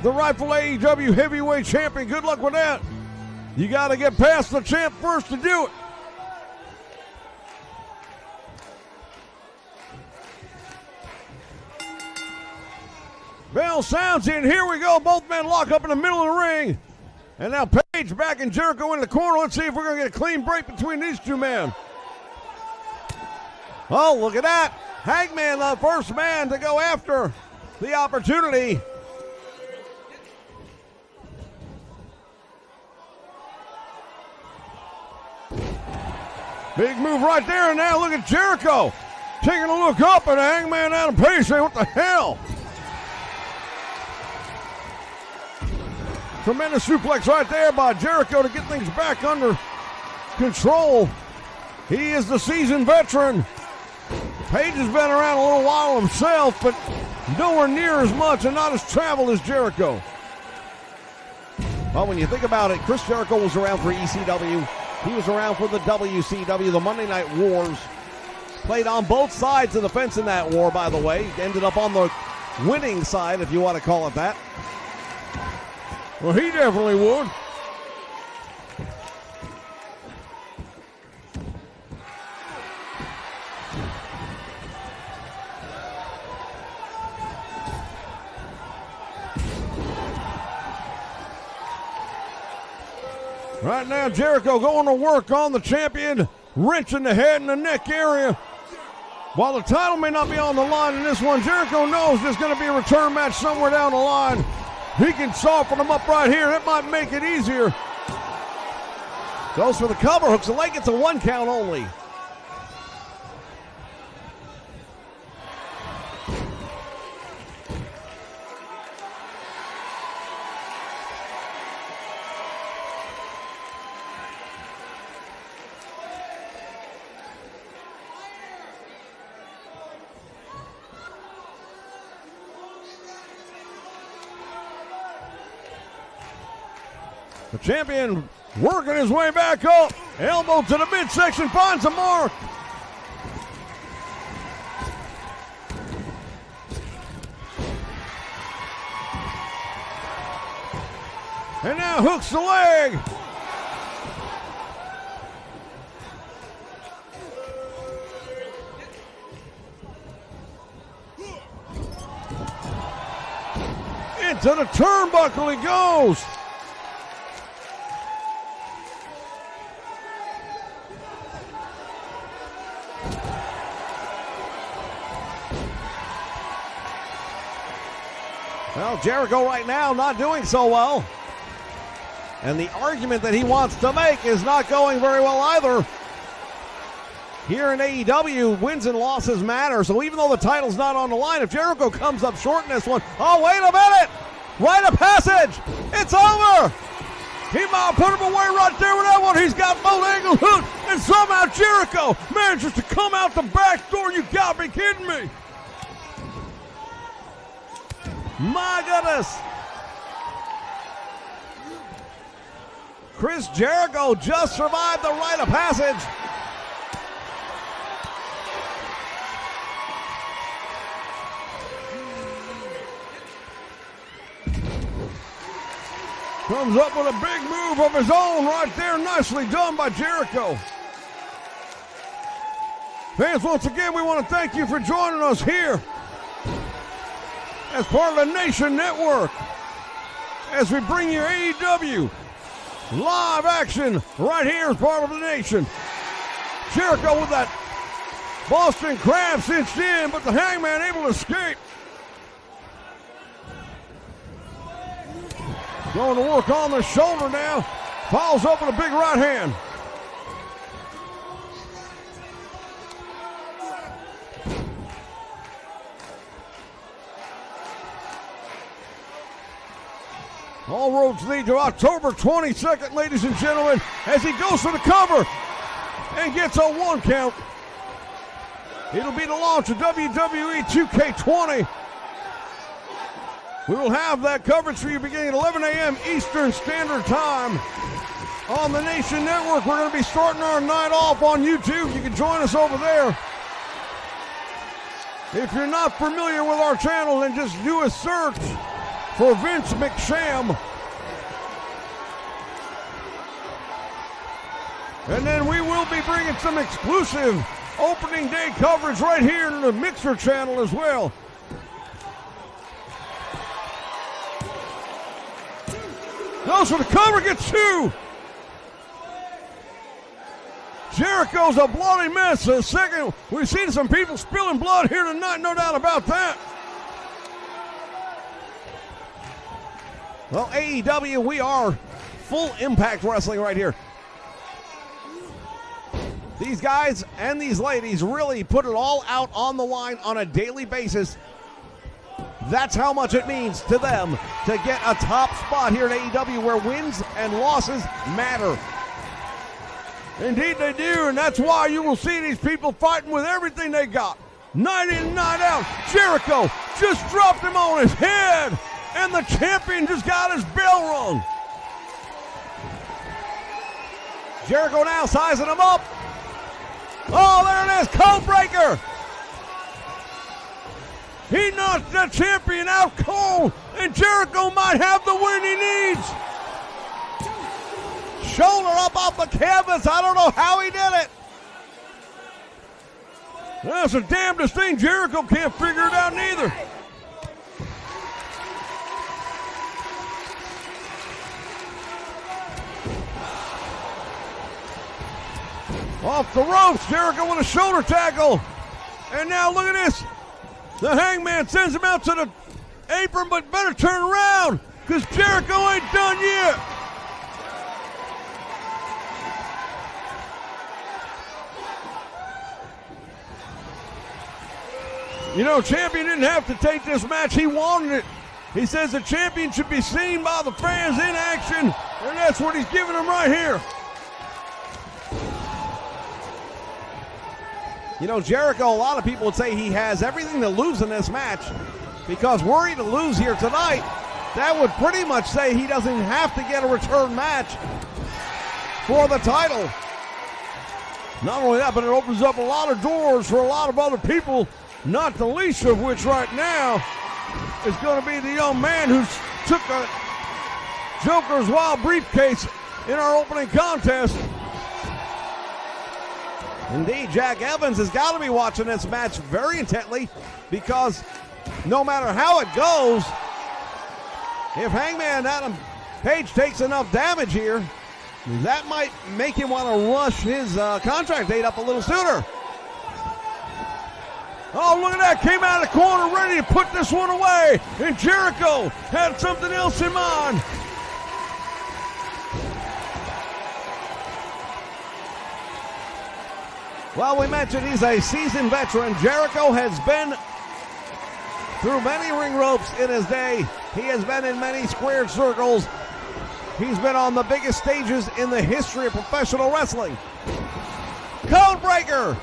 the rightful AEW heavyweight champion. Good luck with that. You got to get past the champ first to do it. Bell sounds in. Here we go. Both men lock up in the middle of the ring. And now Page backing Jericho in the corner. Let's see if we're going to get a clean break between these two men. Oh, look at that. Hangman, the first man to go after the opportunity. Big move right there, and now look at Jericho taking a look up at Hangman Adam Page saying, what the hell? Tremendous suplex right there by Jericho to get things back under control. He is the seasoned veteran. Page has been around a little while himself, but nowhere near as much and not as traveled as Jericho. Well, when you think about it, Chris Jericho was around for ECW. He was around for the WCW, the Monday Night Wars. Played on both sides of the fence in that war, by the way. Ended up on the winning side, if you want to call it that. Well, he definitely would. Right now, Jericho going to work on the champion, wrenching the head and the neck area. While the title may not be on the line in this one, Jericho knows there's going to be a return match somewhere down the line. He can soften them up right here. That might make it easier. Goes for the cover, hooks the leg. It's a 1 count only. The champion working his way back up. Elbow to the midsection, finds a mark. And now hooks the leg. Into the turnbuckle he goes. Well, Jericho right now not doing so well. And the argument that he wants to make is not going very well either. Here in AEW, wins and losses matter. So even though the title's not on the line, if Jericho comes up short in this one, oh, wait a minute! Rite of passage! It's over! He might put him away right there with that one. He's got both angle hook, and somehow Jericho manages to come out the back door. You gotta be kidding me! My goodness! Chris Jericho just survived the rite of passage. Comes up with a big move of his own right there. Nicely done by Jericho. Fans, once again, we want to thank you for joining us here as part of the Nation Network as we bring you AEW live action right here as part of the Nation. Jericho with that Boston Crab cinched in, but the Hangman able to escape. Going to work on the shoulder now. Follows up with a big right hand. All roads lead to October 22nd, ladies and gentlemen, as he goes for the cover and gets a 1 count. It'll be the launch of WWE2K19. We will have that coverage for you beginning at 11 a.m. Eastern Standard Time on the Nation Network. We're going to be starting our night off on YouTube. You can join us over there. If you're not familiar with our channel, then just do a search for Vince McSham. And then we will be bringing some exclusive opening day coverage right here in the Mixer channel as well. Goes for the cover, gets 2. Jericho's a bloody mess. A second, we've seen some people spilling blood here tonight, no doubt about that. Well, AEW, we are full Impact Wrestling right here. These guys and these ladies really put it all out on the line on a daily basis. That's how much it means to them to get a top spot here at AEW where wins and losses matter. Indeed they do, and that's why you will see these people fighting with everything they got. Night in, night out. Jericho just dropped him on his head, and the champion just got his bell rung. Jericho now sizing him up. Oh, there it is, code breaker. He knocked the champion out cold, and Jericho might have the win he needs. Shoulder up off the canvas. I don't know how he did it. That's the damnedest thing. Jericho can't figure it out neither. Off the ropes, Jericho with a shoulder tackle. And now look at this. The Hangman sends him out to the apron, but better turn around because Jericho ain't done yet. You know, champion didn't have to take this match. He wanted it. He says the champion should be seen by the fans in action, and that's what he's giving them right here. You know, Jericho, a lot of people would say he has everything to lose in this match because were he to lose here tonight, that would pretty much say he doesn't have to get a return match for the title. Not only that, but it opens up a lot of doors for a lot of other people, not the least of which right now is going to be the young man who took a Joker's Wild briefcase in our opening contest. Indeed, Jack Evans has got to be watching this match very intently, because no matter how it goes, if Hangman Adam Page takes enough damage here, that might make him want to rush his contract date up a little sooner. Oh, look at that. Came out of the corner ready to put this one away. And Jericho had something else in mind. Well, we mentioned he's a seasoned veteran. Jericho has been through many ring ropes in his day. He has been in many squared circles. He's been on the biggest stages in the history of professional wrestling. Codebreaker.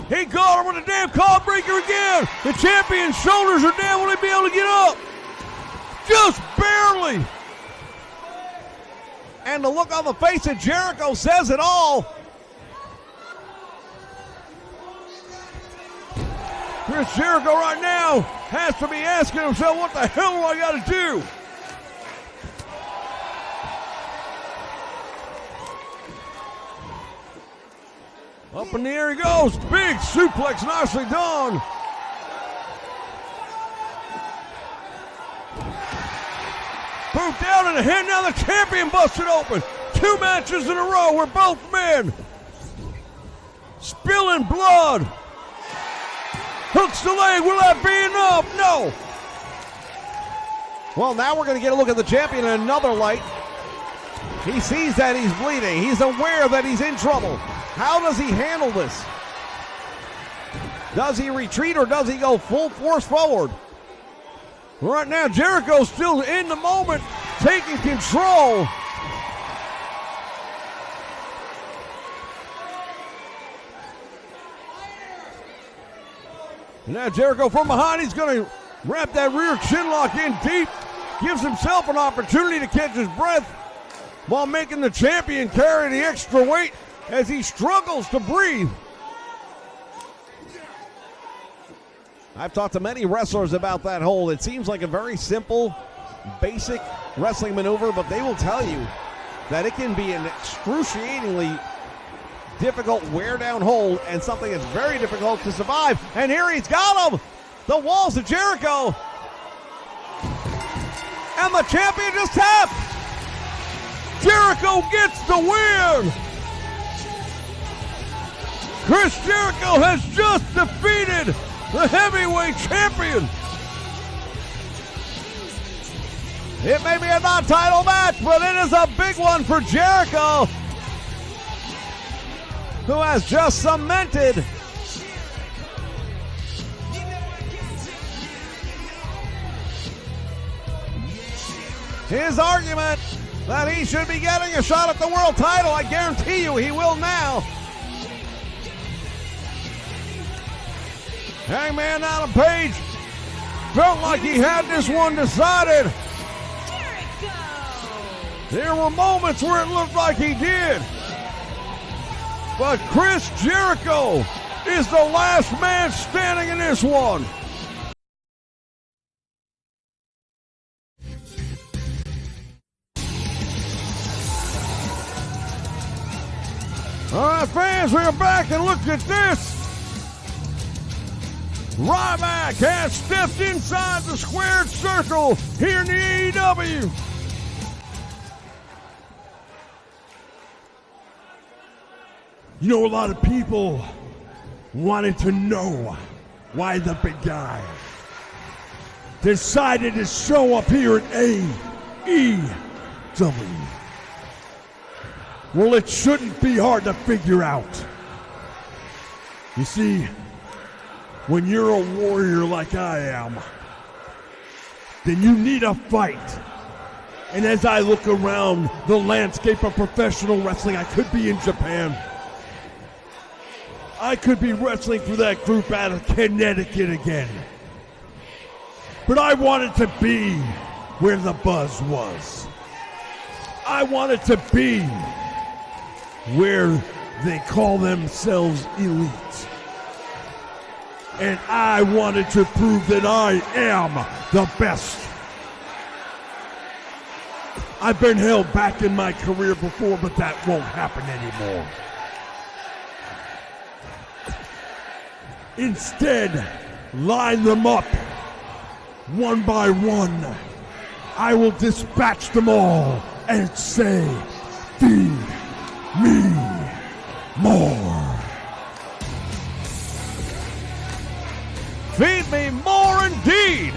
He got him with a damn codebreaker again. The champion's shoulders are down. Will he be able to get up? Just barely. And the look on the face of Jericho says it all. Chris Jericho right now has to be asking himself, what the hell do I got to do? Up in the air he goes. Big suplex, nicely done. Boot down in the head. Now the champion busted open. 2 matches in a row where both men spilling blood. Hooks the leg. Will that be enough? No. Well, now we're going to get a look at the champion in another light. He sees that he's bleeding. He's aware that he's in trouble. How does he handle this? Does he retreat or does he go full force forward? Right now, Jericho's still in the moment, taking control. And now Jericho from behind, he's going to wrap that rear chin lock in deep. Gives himself an opportunity to catch his breath while making the champion carry the extra weight as he struggles to breathe. I've talked to many wrestlers about that hold. It seems like a very simple, basic wrestling maneuver, but they will tell you that it can be an excruciatingly difficult wear-down hold and something that's very difficult to survive. And here he's got him! The walls of Jericho! And the champion just tapped! Jericho gets the win! Chris Jericho has just defeated the heavyweight champion. It may be a non-title match, but it is a big one for Jericho, who has just cemented his argument that he should be getting a shot at the world title. I guarantee you he will now. Hangman Adam Page felt like he had this one decided. Jericho. There were moments where it looked like he did. But Chris Jericho is the last man standing in this one. All right, fans, we are back, and look at this. Ryback has stepped inside the squared circle here in the AEW. You know, a lot of people wanted to know why the big guy decided to show up here at AEW. Well, it shouldn't be hard to figure out. You see, when you're a warrior like I am, then you need a fight. And as I look around the landscape of professional wrestling, I could be in Japan. I could be wrestling for that group out of Connecticut again. But I wanted to be where the buzz was. I wanted to be where they call themselves elite. And I wanted to prove that I am the best. I've been held back in my career before, but that won't happen anymore. Instead, line them up one by one. I will dispatch them all and say, feed me more. Feed me more indeed.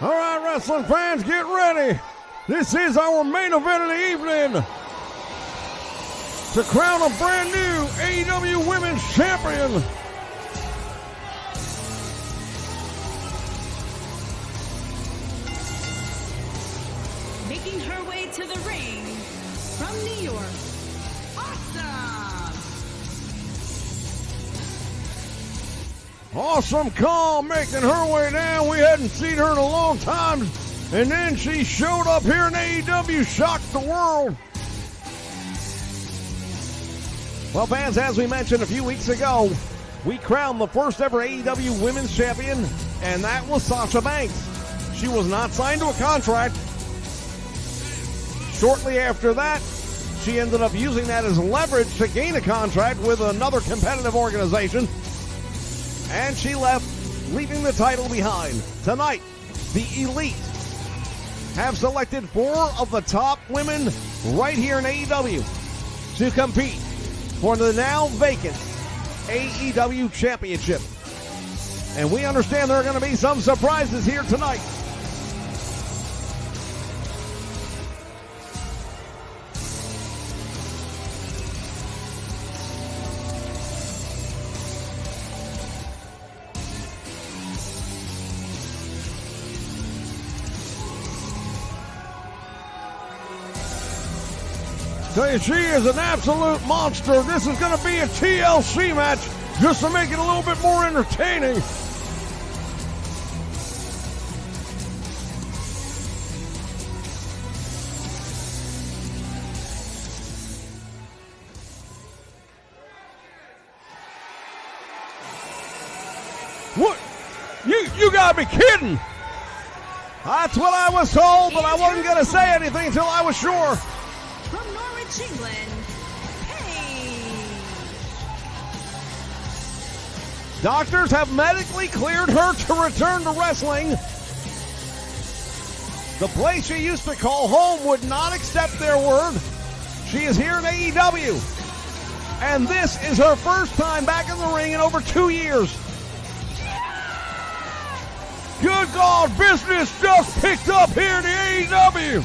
All right, wrestling fans, get ready. This is our main event of the evening. To crown a brand new AEW Women's Champion. Making her way to the ring from New York, Awesome! Awesome Call making her way down. We hadn't seen her in a long time. And then she showed up here in AEW, shocked the world. Well, fans, as we mentioned a few weeks ago, we crowned the first ever AEW Women's Champion, and that was Sasha Banks. She was not signed to a contract. Shortly after that, she ended up using that as leverage to gain a contract with another competitive organization. And she left, leaving the title behind. Tonight, the Elite have selected 4 of the top women right here in AEW to compete for the now vacant AEW Championship. And we understand there are going to be some surprises here tonight. Tell you, she is an absolute monster. This is going to be a TLC match just to make it a little bit more entertaining. What? You gotta be kidding. That's what I was told, but I wasn't going to say anything until I was sure. From Norwich, England, Paige. Doctors have medically cleared her to return to wrestling. The place she used to call home would not accept their word. She is here in AEW. And this is her first time back in the ring in over 2 years. Good God, business just picked up here in the AEW.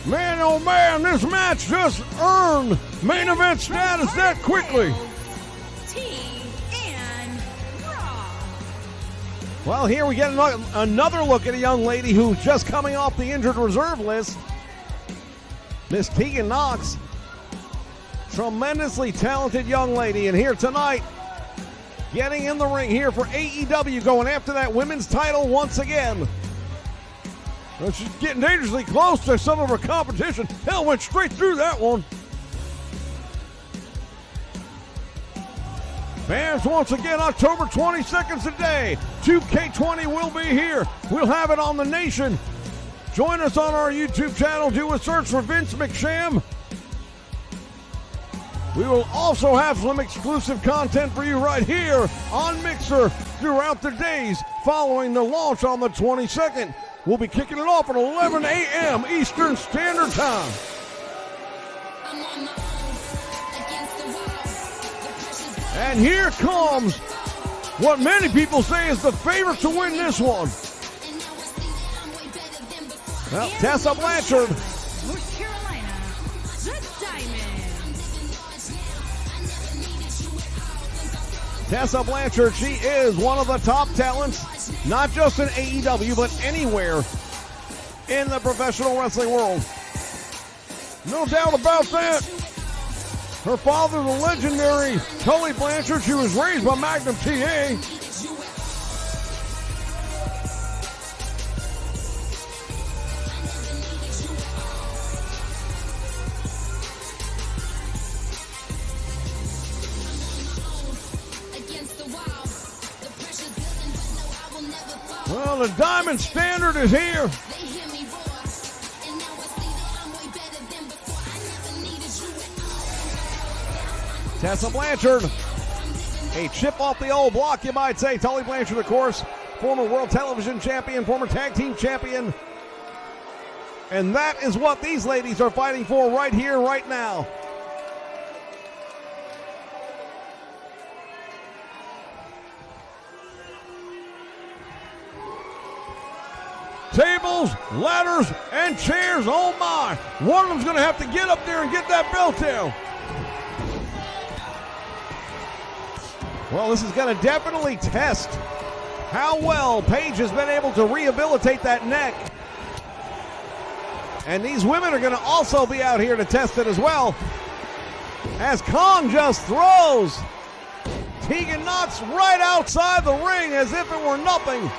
Man, oh man, this match just earned main event status that quickly. T and Raw. Well, here we get another look at a young lady who's just coming off the injured reserve list. Miss Tegan Knox. Tremendously talented young lady. And here tonight, getting in the ring here for AEW, going after that women's title once again. Well, she's getting dangerously close to some of her competition. Hell, went straight through that one. Fans, once again, October 22nd today. 2K20 will be here. We'll have it on the nation. Join us on our YouTube channel. Do a search for Vince McSham. We will also have some exclusive content for you right here on Mixer throughout the days following the launch on the 22nd. We'll be kicking it off at 11 a.m. Eastern Standard Time. And here comes what many people say is the favorite to win this one. Well, Tessa Blanchard. North Carolina, the Diamond. Tessa Blanchard, she is one of the top talents, not just in AEW, but anywhere in the professional wrestling world. No doubt about that. Her father, the legendary Tully Blanchard, she was raised by Magnum TA. Well, the Diamond Standard is here. Tessa Blanchard, a chip off the old block, you might say. Tully Blanchard, of course, former World Television Champion, former Tag Team Champion. And that is what these ladies are fighting for right here, right now. Tables, ladders, and chairs, oh my. One of them's going to have to get up there and get that belt down. Well, this is going to definitely test how well Paige has been able to rehabilitate that neck. And these women are going to also be out here to test it as well. As Kong just throws Tegan Knox right outside the ring as if it were nothing.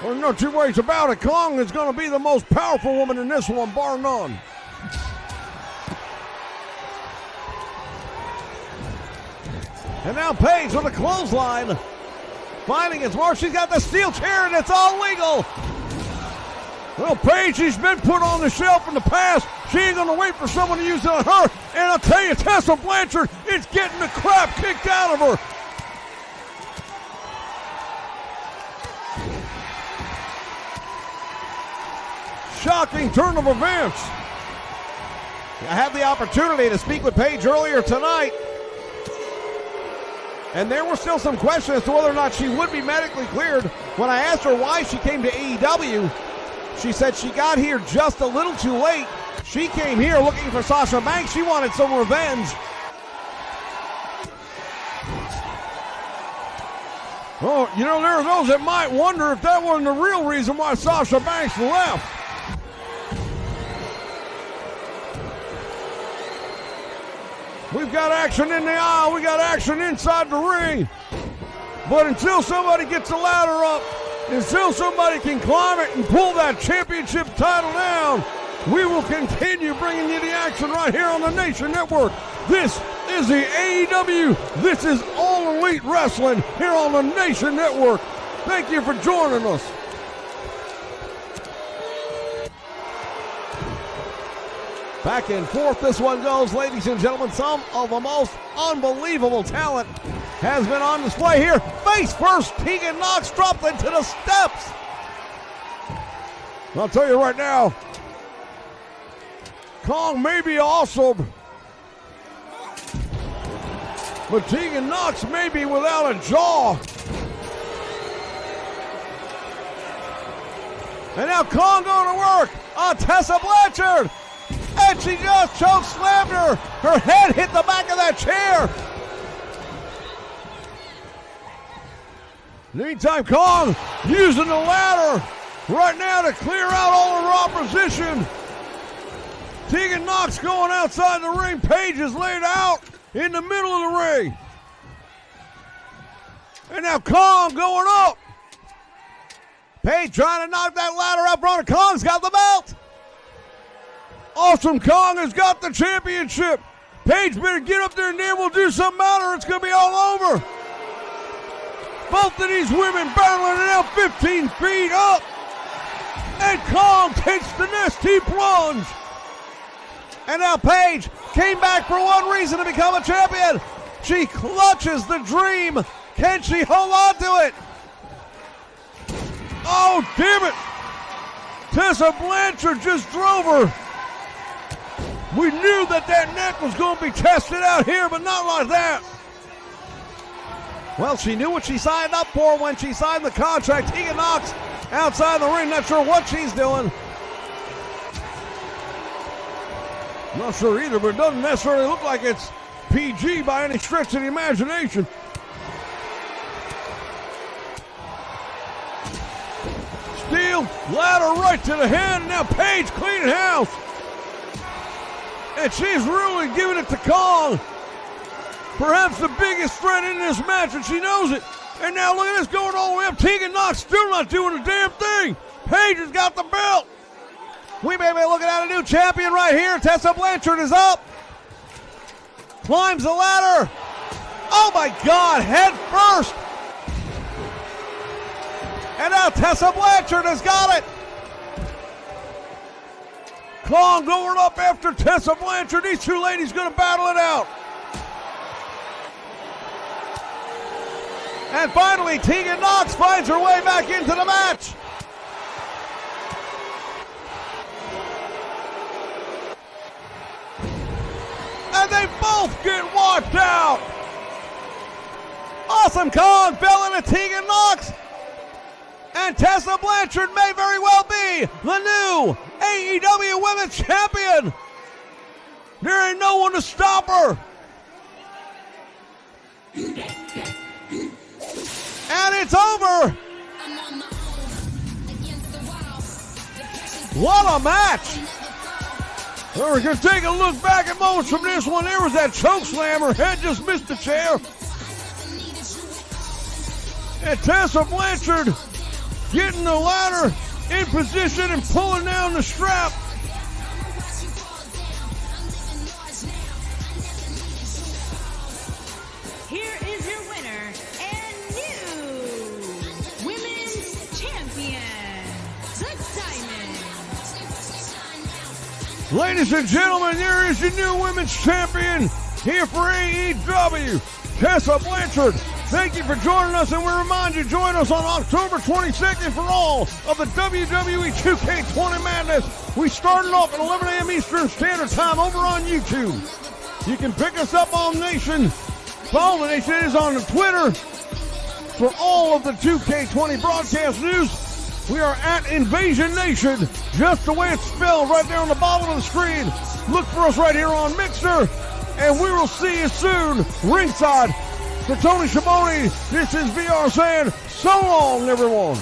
There's no two ways about it. Kong is going to be the most powerful woman in this one, bar none. And now Paige with a clothesline. Finding its mark. She's got the steel chair and it's all legal. Well, Paige, she's been put on the shelf in the past. She ain't going to wait for someone to use it on her. And I'll tell you, Tessa Blanchard, it's getting the crap kicked out of her. Shocking turn of events. I had the opportunity to speak with Paige earlier tonight. And there were still some questions as to whether or not she would be medically cleared. When I asked her why she came to AEW, she said she got here just a little too late. She came here looking for Sasha Banks. She wanted some revenge. Oh, you know, there are those that might wonder if that wasn't the real reason why Sasha Banks left. We've got action in the aisle. We got action inside the ring. But until somebody gets the ladder up, until somebody can climb it and pull that championship title down, we will continue bringing you the action right here on the Nation Network. This is the AEW. This is All Elite Wrestling here on the Nation Network. Thank you for joining us. Back and forth this one goes, ladies and gentlemen. Some of the most unbelievable talent has been on display here. Face first, Tegan Nox dropped into the steps. I'll tell you right now, Kong may be awesome, but Tegan Nox may be without a jaw. And now Kong going to work on Tessa Blanchard. And she just choke slammed her. Her head hit the back of that chair. Meantime, Kong using the ladder right now to clear out all of her opposition. Tegan Nox going outside the ring. Paige is laid out in the middle of the ring. And now Kong going up. Paige trying to knock that ladder out from under. Kong's got the belt. Awesome Kong has got the championship. Paige better get up there and then we'll do something about her. It's going to be all over. Both of these women battling it out 15 feet up. And Kong takes the nasty plunge. And now Paige came back for one reason, to become a champion. She clutches the dream. Can she hold on to it? Oh, damn it. Tessa Blanchard just drove her. We knew that neck was going to be tested out here, but not like that. Well, she knew what she signed up for when she signed the contract. Tegan Nox outside the ring, not sure what she's doing. Not sure either, but it doesn't necessarily look like it's PG by any stretch of the imagination. Steel ladder right to the head, and now Paige cleaning house. And she's really giving it to Kong. Perhaps the biggest threat in this match, and she knows it. And now look at this going all the way up. Tegan Nox still not doing a damn thing. Paige has got the belt. We may be looking at a new champion right here. Tessa Blanchard is up. Climbs the ladder. Oh my God, head first. And now Tessa Blanchard has got it. Kong going up after Tessa Blanchard. These two ladies going to battle it out. And finally, Tegan Nox finds her way back into the match. And they both get walked out. Awesome Kong fell into Tegan Nox. And Tessa Blanchard may very well be the new AEW Women's Champion. There ain't no one to stop her. And it's over. What a match. Well, we're going to take a look back at moments from this one. There was that choke slam. Her head just missed the chair. And Tessa Blanchard getting the ladder in position and pulling down the strap. Here is your winner and new Women's Champion, the Diamond. Ladies and gentlemen, there is your new Women's Champion here for AEW, Tessa Blanchard. Thank you for joining us, and we remind you, join us on October 22nd for all of the WWE2K19 madness. We started off at 11 a.m. Eastern Standard Time over on YouTube. You can pick us up on Nation. Follow the Nation is on Twitter for all of the 2K20 broadcast news. We are at Invasion Nation, just the way it's spelled right there on the bottom of the screen. Look for us right here on Mixer, and we will see you soon ringside. For Tony Schiavone, this is VR saying so long, everyone.